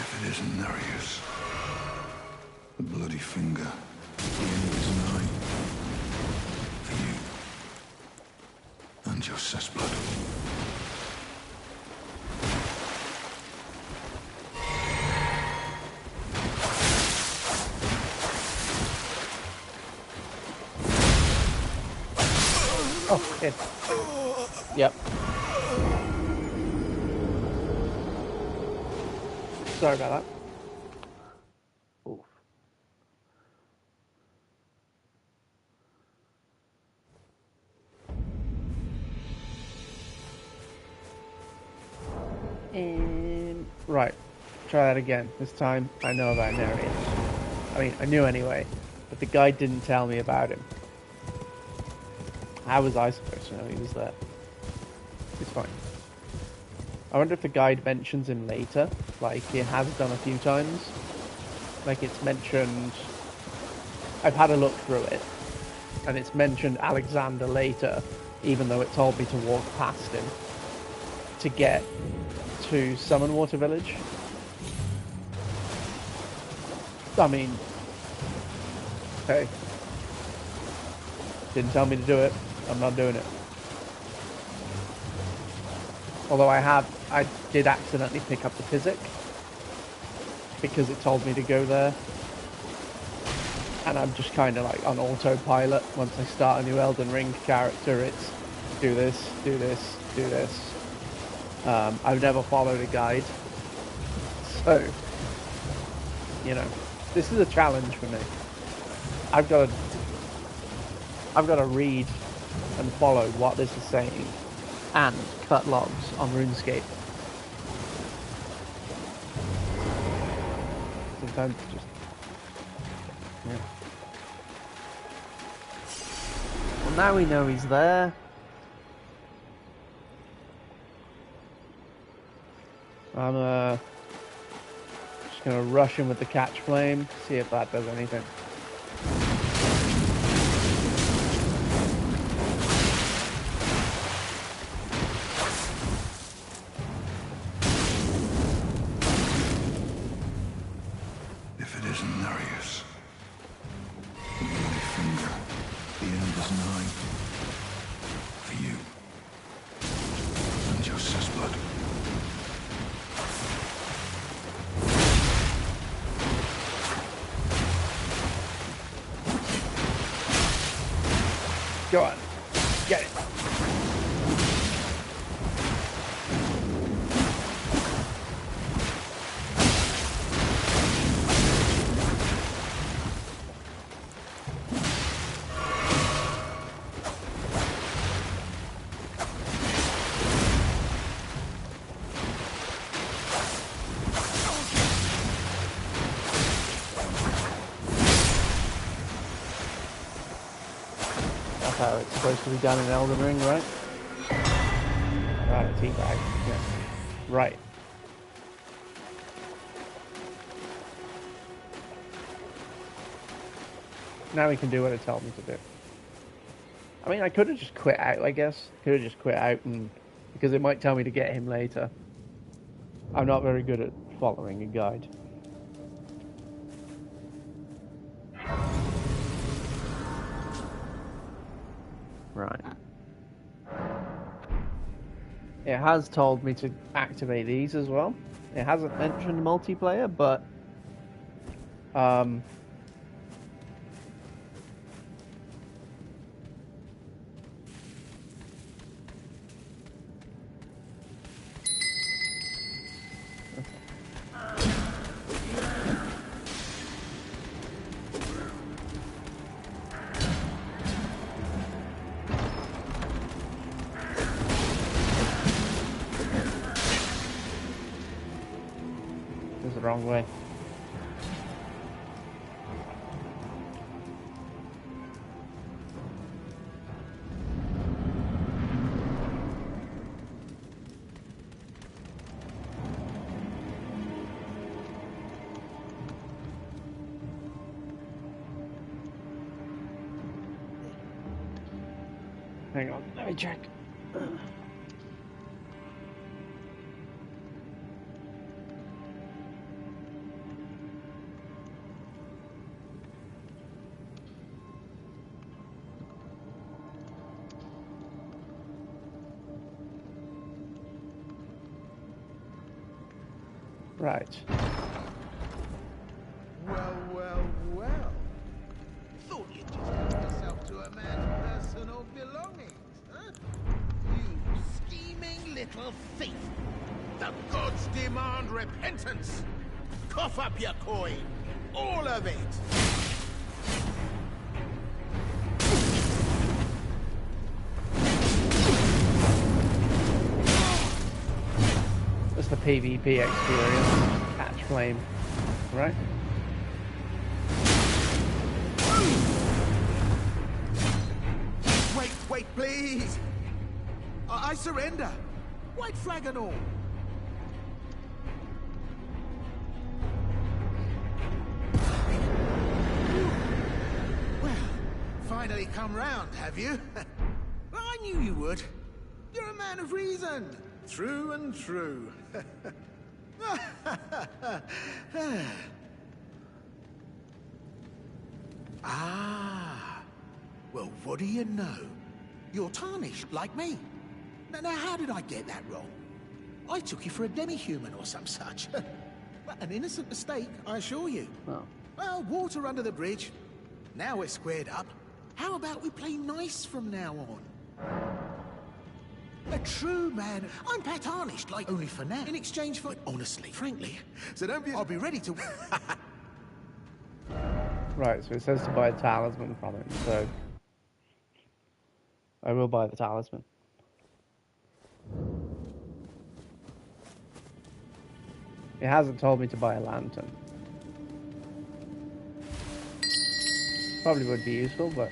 If it isn't Nereus, the bloody finger, the end is nigh. For you and your cessblood. Oh, shit. Yep. Sorry about that. Oof. Right. Try that again. This time I know about Nereus. I mean, I knew anyway, but the guide didn't tell me about him. How was I supposed to know he was there? It's fine. I wonder if the guide mentions him later, like it has done a few times. Like it's mentioned... I've had a look through it, and it's mentioned Alexander later, even though it told me to walk past him to get to Summon Water Village. I mean, hey, didn't tell me to do it, I'm not doing it. Although I did accidentally pick up the physic because it told me to go there. And I'm just kind of like on autopilot. Once I start a new Elden Ring character, it's do this, do this, do this. I've never followed a guide. So, you know, this is a challenge for me. I've got to read and follow what this is saying and cut logs on RuneScape. Sometimes it's just... yeah. Well, now we know he's there. I'm just gonna rush him with the catch flame, see if that does anything. If it isn't Nereus, my finger, the end is nigh. For you and your sis blood. Go on, get it. That's how it's supposed to be done in Elden Ring, right? Right, a teabag. Yeah. Right. Now we can do what it tells me to do. I mean, I could have just quit out, I guess. Could have just quit out, and because it might tell me to get him later. I'm not very good at following a guide. Right. It has told me to activate these as well. It hasn't mentioned multiplayer, but it's the wrong way. Hang on, let me check. Right. Well, well, well. Thought you'd just help yourself to a man's personal belongings, huh? You scheming little thief. The gods demand repentance. Cough up your coin. All of it. That's the PvP experience. Catch flame. Right? Wait, please! I surrender! White flag and all! Well, finally come round, have you? I knew you would. You're a man of reason. True and true. Ah. Well, what do you know? You're tarnished, like me. Now, how did I get that wrong? I took you for a demi-human or some such. An innocent mistake, I assure you. Oh. Well, water under the bridge. Now we're squared up. How about we play nice from now on? A true man. I'm tarnished, like only for now. In exchange for... Honestly, frankly. So don't be... I'll be ready to... Right, so it says to buy a talisman from him, so... I will buy the talisman. It hasn't told me to buy a lantern. Probably would be useful, but...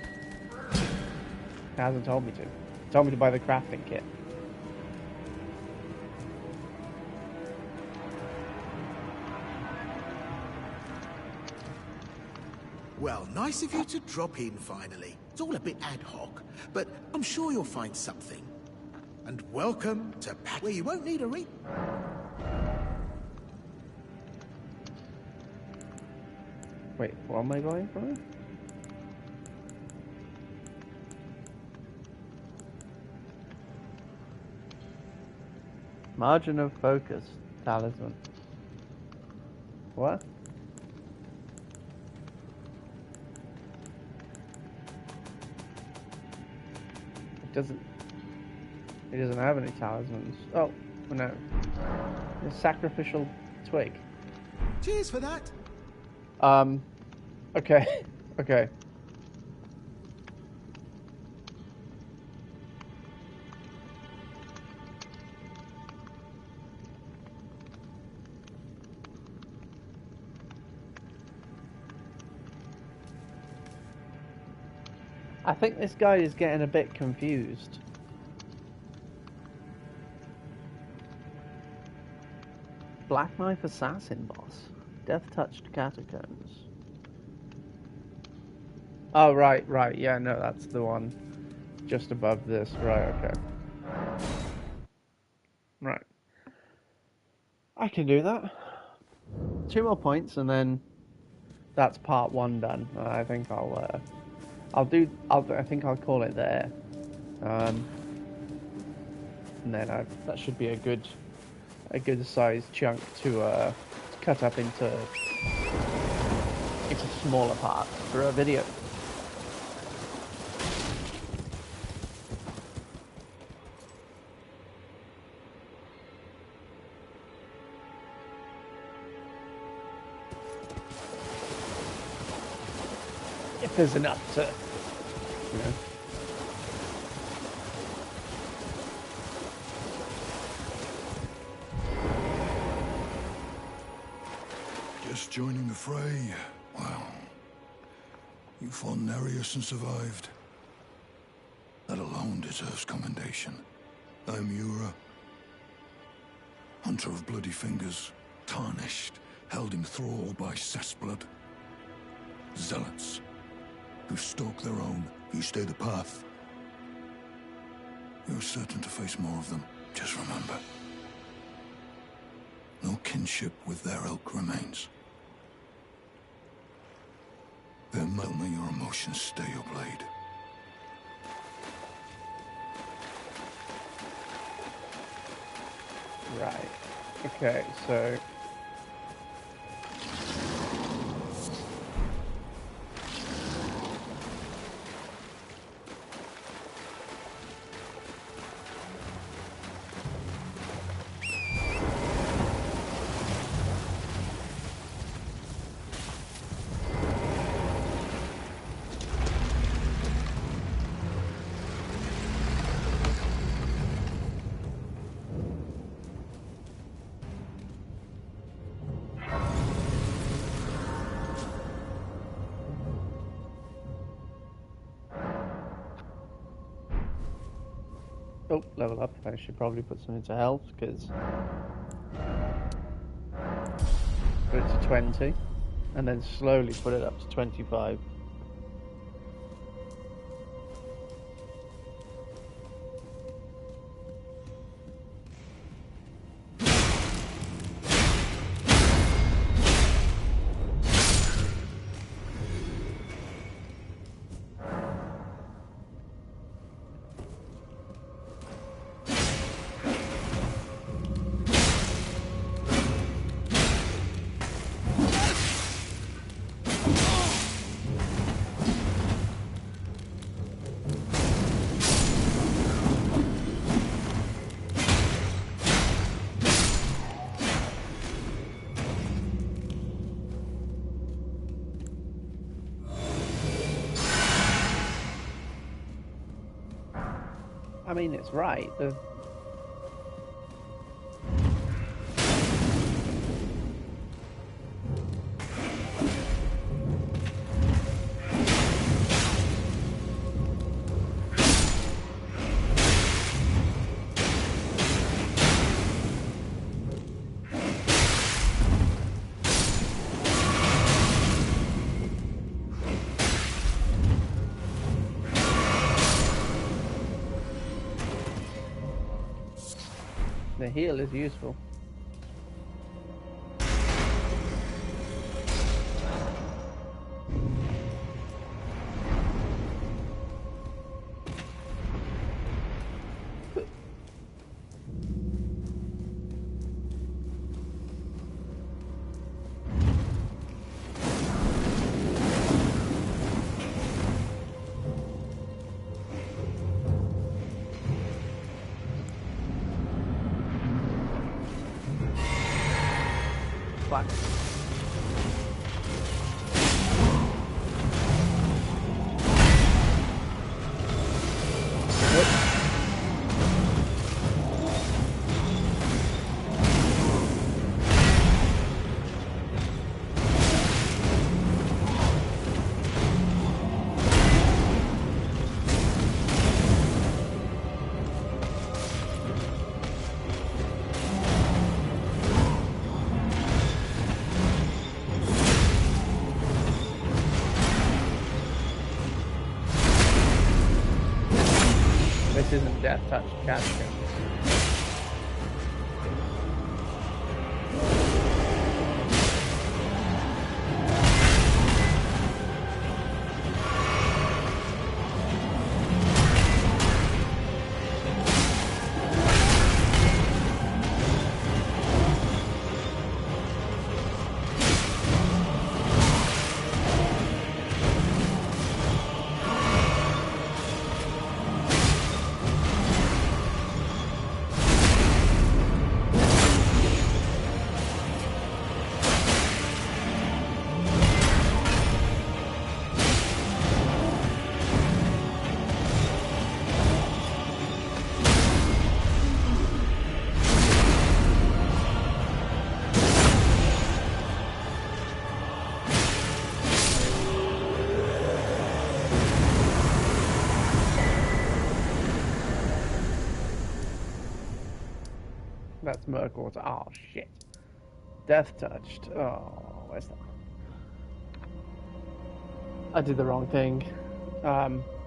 It hasn't told me to. It told me to buy the crafting kit. Well, nice of you to drop in finally. It's all a bit ad hoc, but I'm sure you'll find something. And welcome to where you won't need a read. Wait, what am I buying from him? Margin of focus talisman. What? He doesn't have any talismans. Oh, no. A sacrificial twig. Cheers for that. Okay. Okay. I think this guy is getting a bit confused. Black Knife Assassin boss. Death Touched Catacombs. Oh, right. Yeah, no, that's the one just above this. Right, okay. Right. I can do that. 2 more points and then that's part 1 done. I think I think I'll call it there. And then that should be a good sized chunk to cut up into smaller parts for a video. If there's enough to, you know. Just joining the fray. Well, you fought Nereus and survived. That alone deserves commendation. I'm Yura, hunter of bloody fingers, tarnished, held in thrall by cessblood. Zealots, who stalk their own, who stay the path. You're certain to face more of them. Just remember, no kinship with their ilk remains. Then may your emotions stay your blade. Right. Okay, so... Oh, level up. I should probably put some into health, because... Put it to 20, and then slowly put it up to 25. I mean, it's right. The heal is useful. Fuck. This isn't Death Touch Catcher. That's Mercord's. Oh shit. Death touched. Oh, where's that? I did the wrong thing.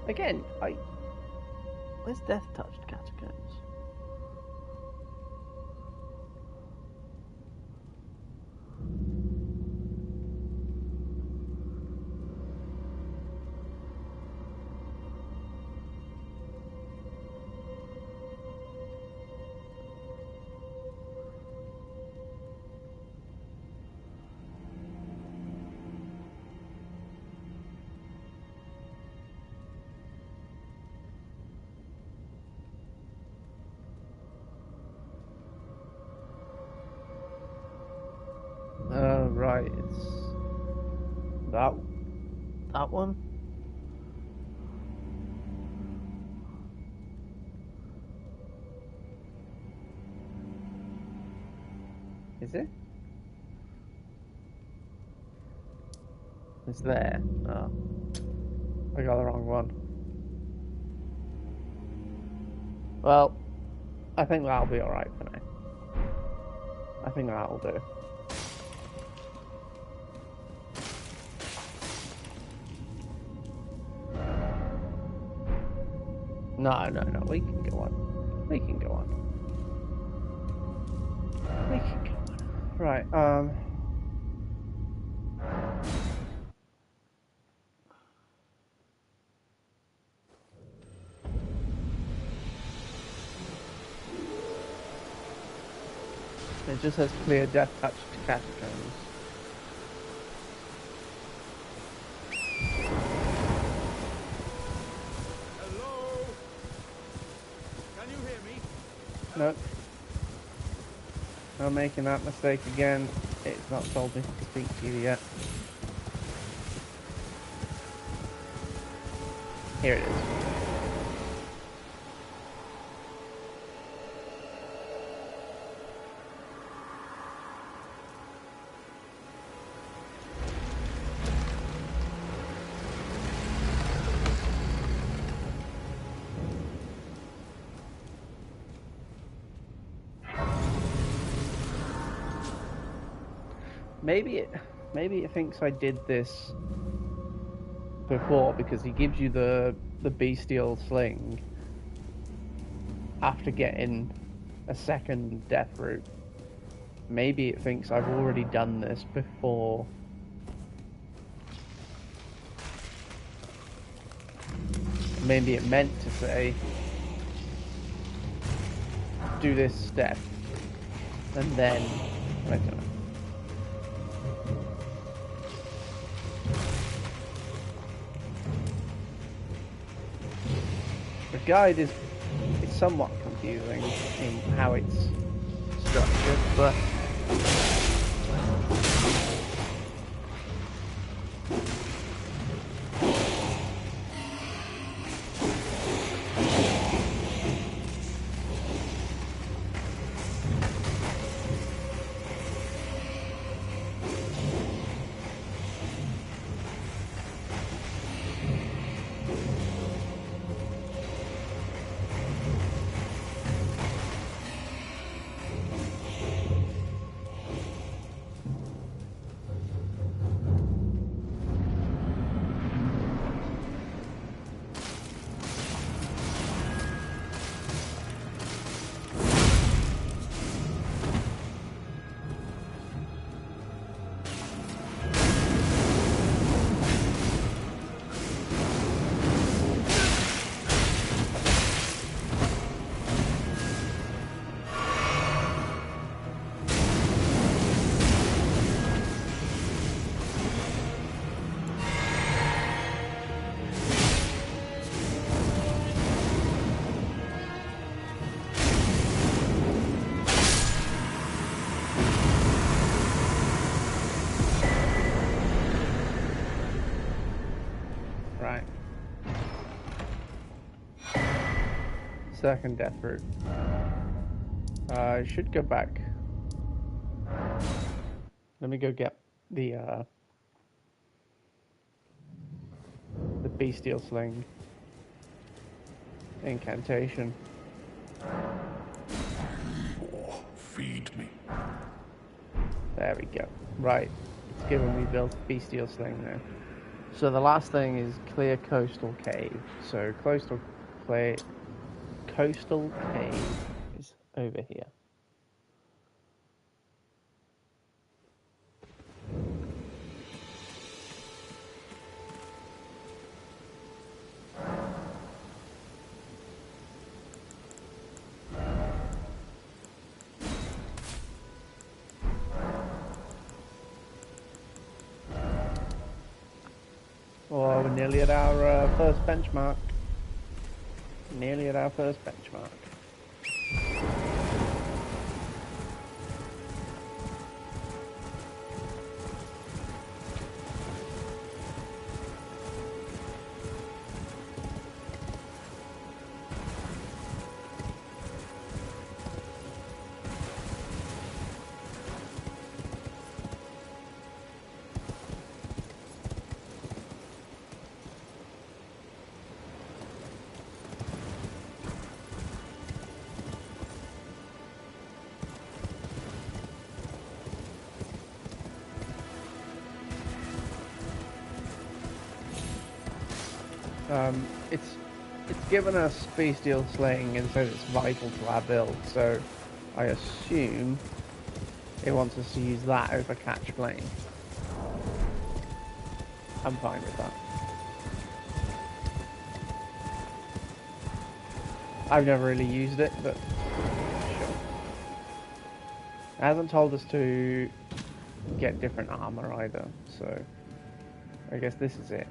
Again, where's Death touched catacombs? Right, it's that one. Is it? It's there. Oh, I got the wrong one. Well, I think that'll be alright for now. I think that'll do. No, we can go on. We can go on. We can go on. Right, it just says clear death touch to catacombs. Hello? Can you hear me? Nope. I'm making that mistake again. It's not told me to speak to you yet. Here it is. Maybe it thinks I did this before because he gives you the bestial sling after getting a second death route. Maybe it thinks I've already done this before. Maybe it meant to say do this step and then I don't know. The guide is somewhat confusing in how it's structured, but second death route. I should go back. Let me go get the bestial sling incantation. Feed me. There we go. Right, it's given me the bestial sling now. So the last thing is clear coastal cave. So coastal cave is over here. Oh, we're nearly at our first benchmark. Nearly at our first benchmark. It's given us bestial slaying and said it's vital to our build, so I assume it wants us to use that over catch flame. I'm fine with that. I've never really used it, but sure. It hasn't told us to get different armor either, so I guess this is it.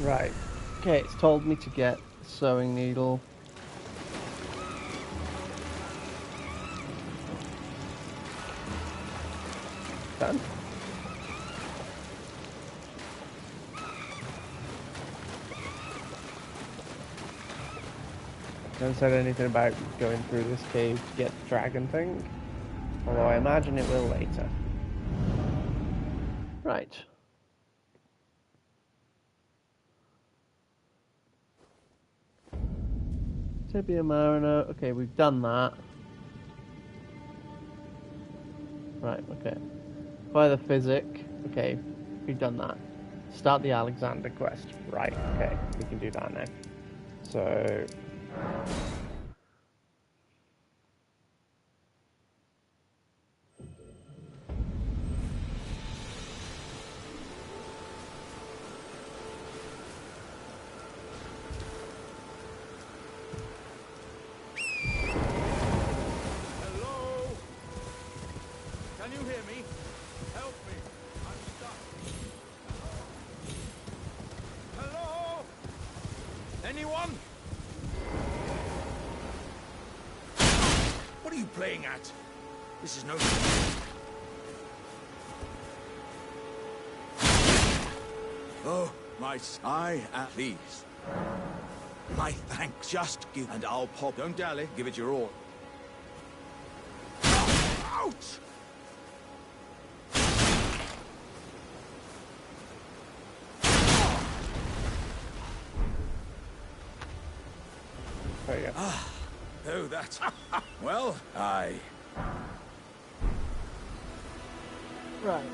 Right. Okay, it's told me to get the sewing needle. Done. Hasn't said anything about going through this cave to get the dragon thing, although I imagine it will later. Right. Tibia Mariner. Okay, we've done that. Right, okay. By the physic. Okay, we've done that. Start the Alexander quest. Right, okay. We can do that now. So... Can you hear me? Help me. I'm stuck. Hello? Anyone? What are you playing at? This is no... Oh, I at least. My thanks. Just give and I'll pop. Don't dally. Give it your all. Ouch! There you go. Oh, that's... well, I... Right.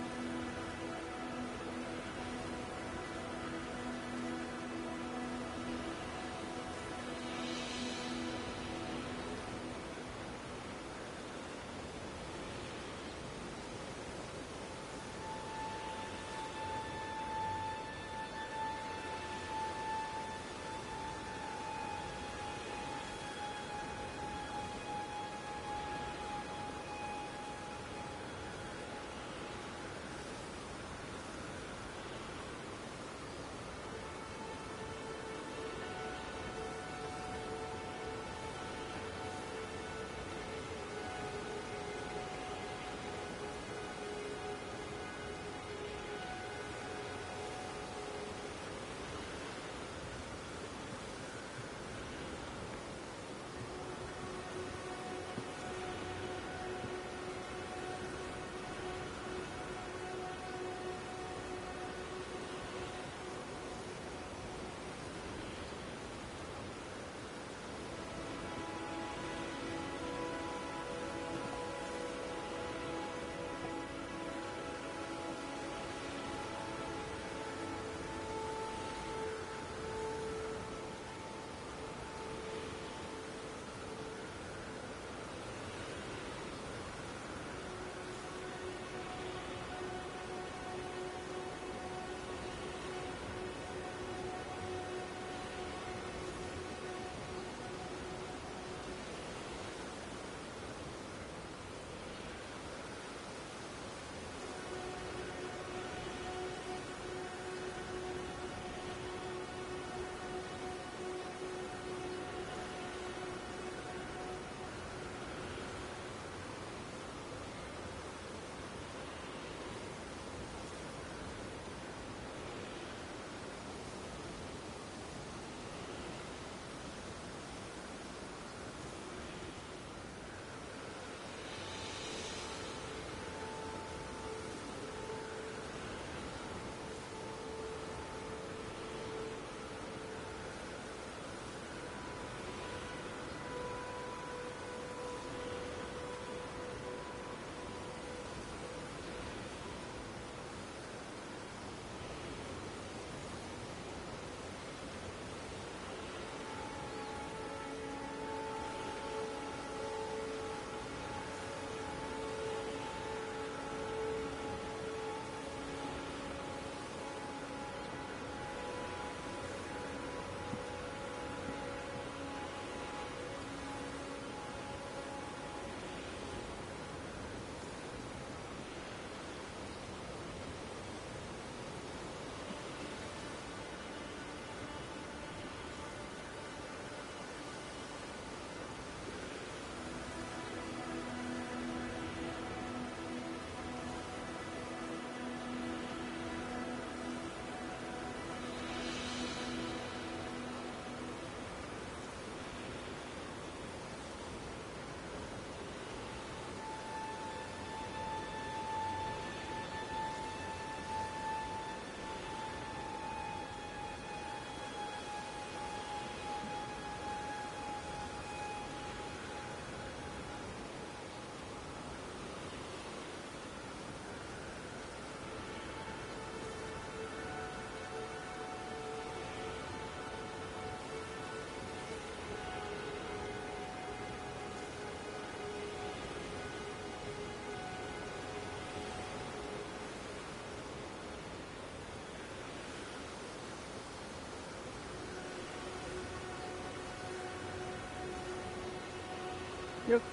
Yep.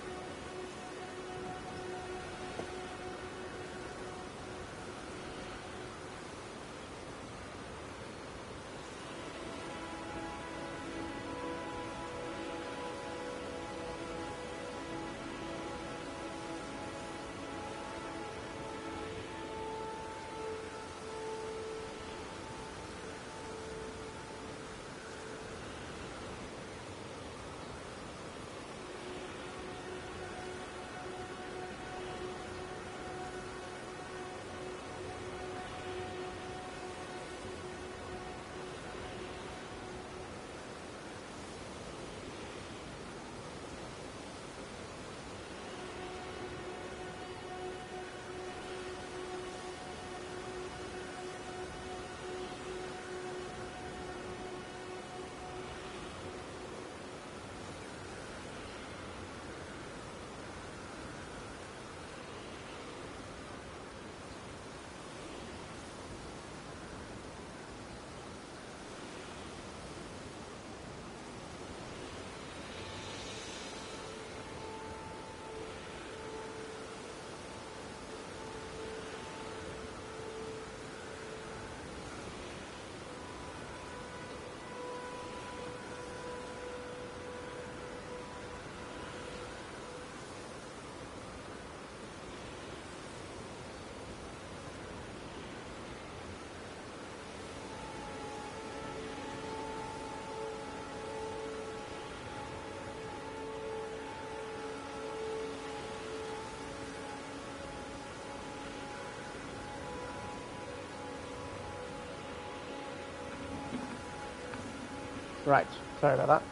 Right, sorry about that.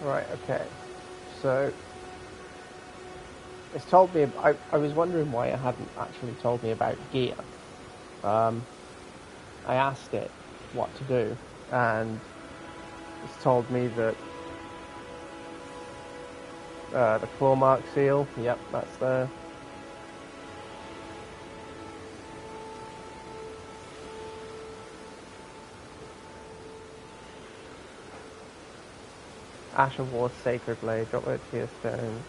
Right, okay. So, it's told me, I was wondering why it hadn't actually told me about gear. I asked it what to do, and it's told me that the claw mark seal, yep, that's there. Ash of War's Sacred Blade, drop it to your stone.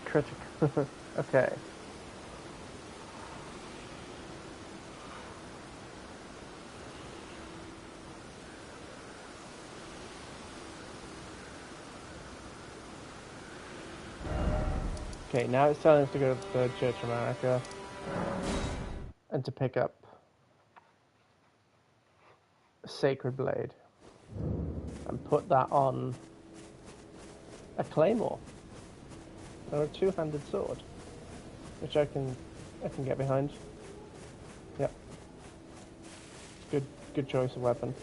Critical. Okay. Okay, now it's telling us to go to the Church of America and to pick up a Sacred Blade and put that on a claymore or a two-handed sword, which I can get behind. Yep, good choice of weapon.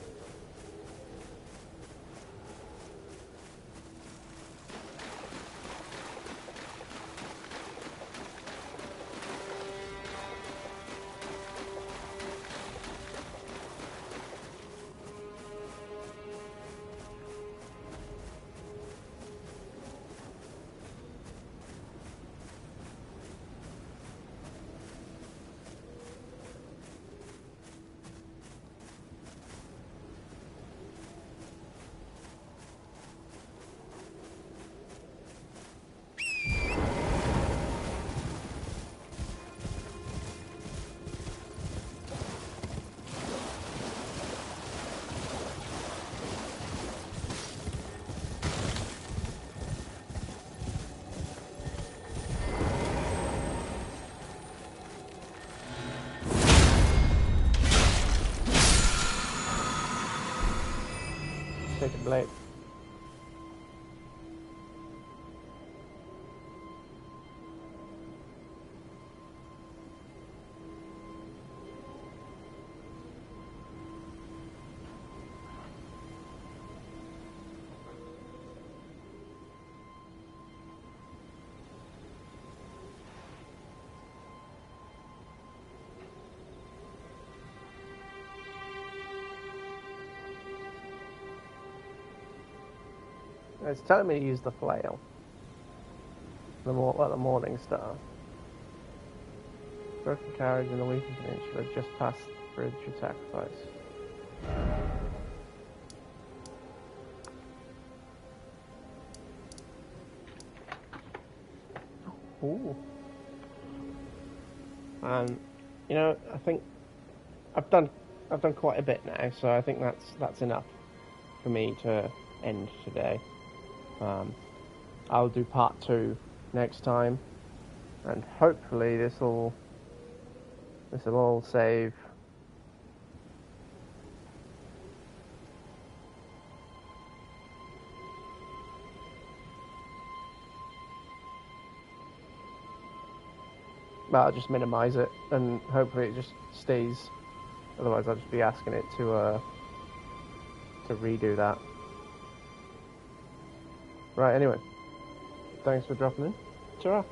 take a blade. It's telling me to use the flail. The Morning Star. Broken carriage in the Weeping Peninsula, just past the bridge of sacrifice. Ooh. You know, I think I've done quite a bit now, so I think that's enough for me to end today. I'll do part 2 next time, and hopefully this will all save. But I'll just minimize it, and hopefully it just stays. Otherwise, I'll just be asking it to redo that. Right, anyway. Thanks for dropping in. Ta-ra.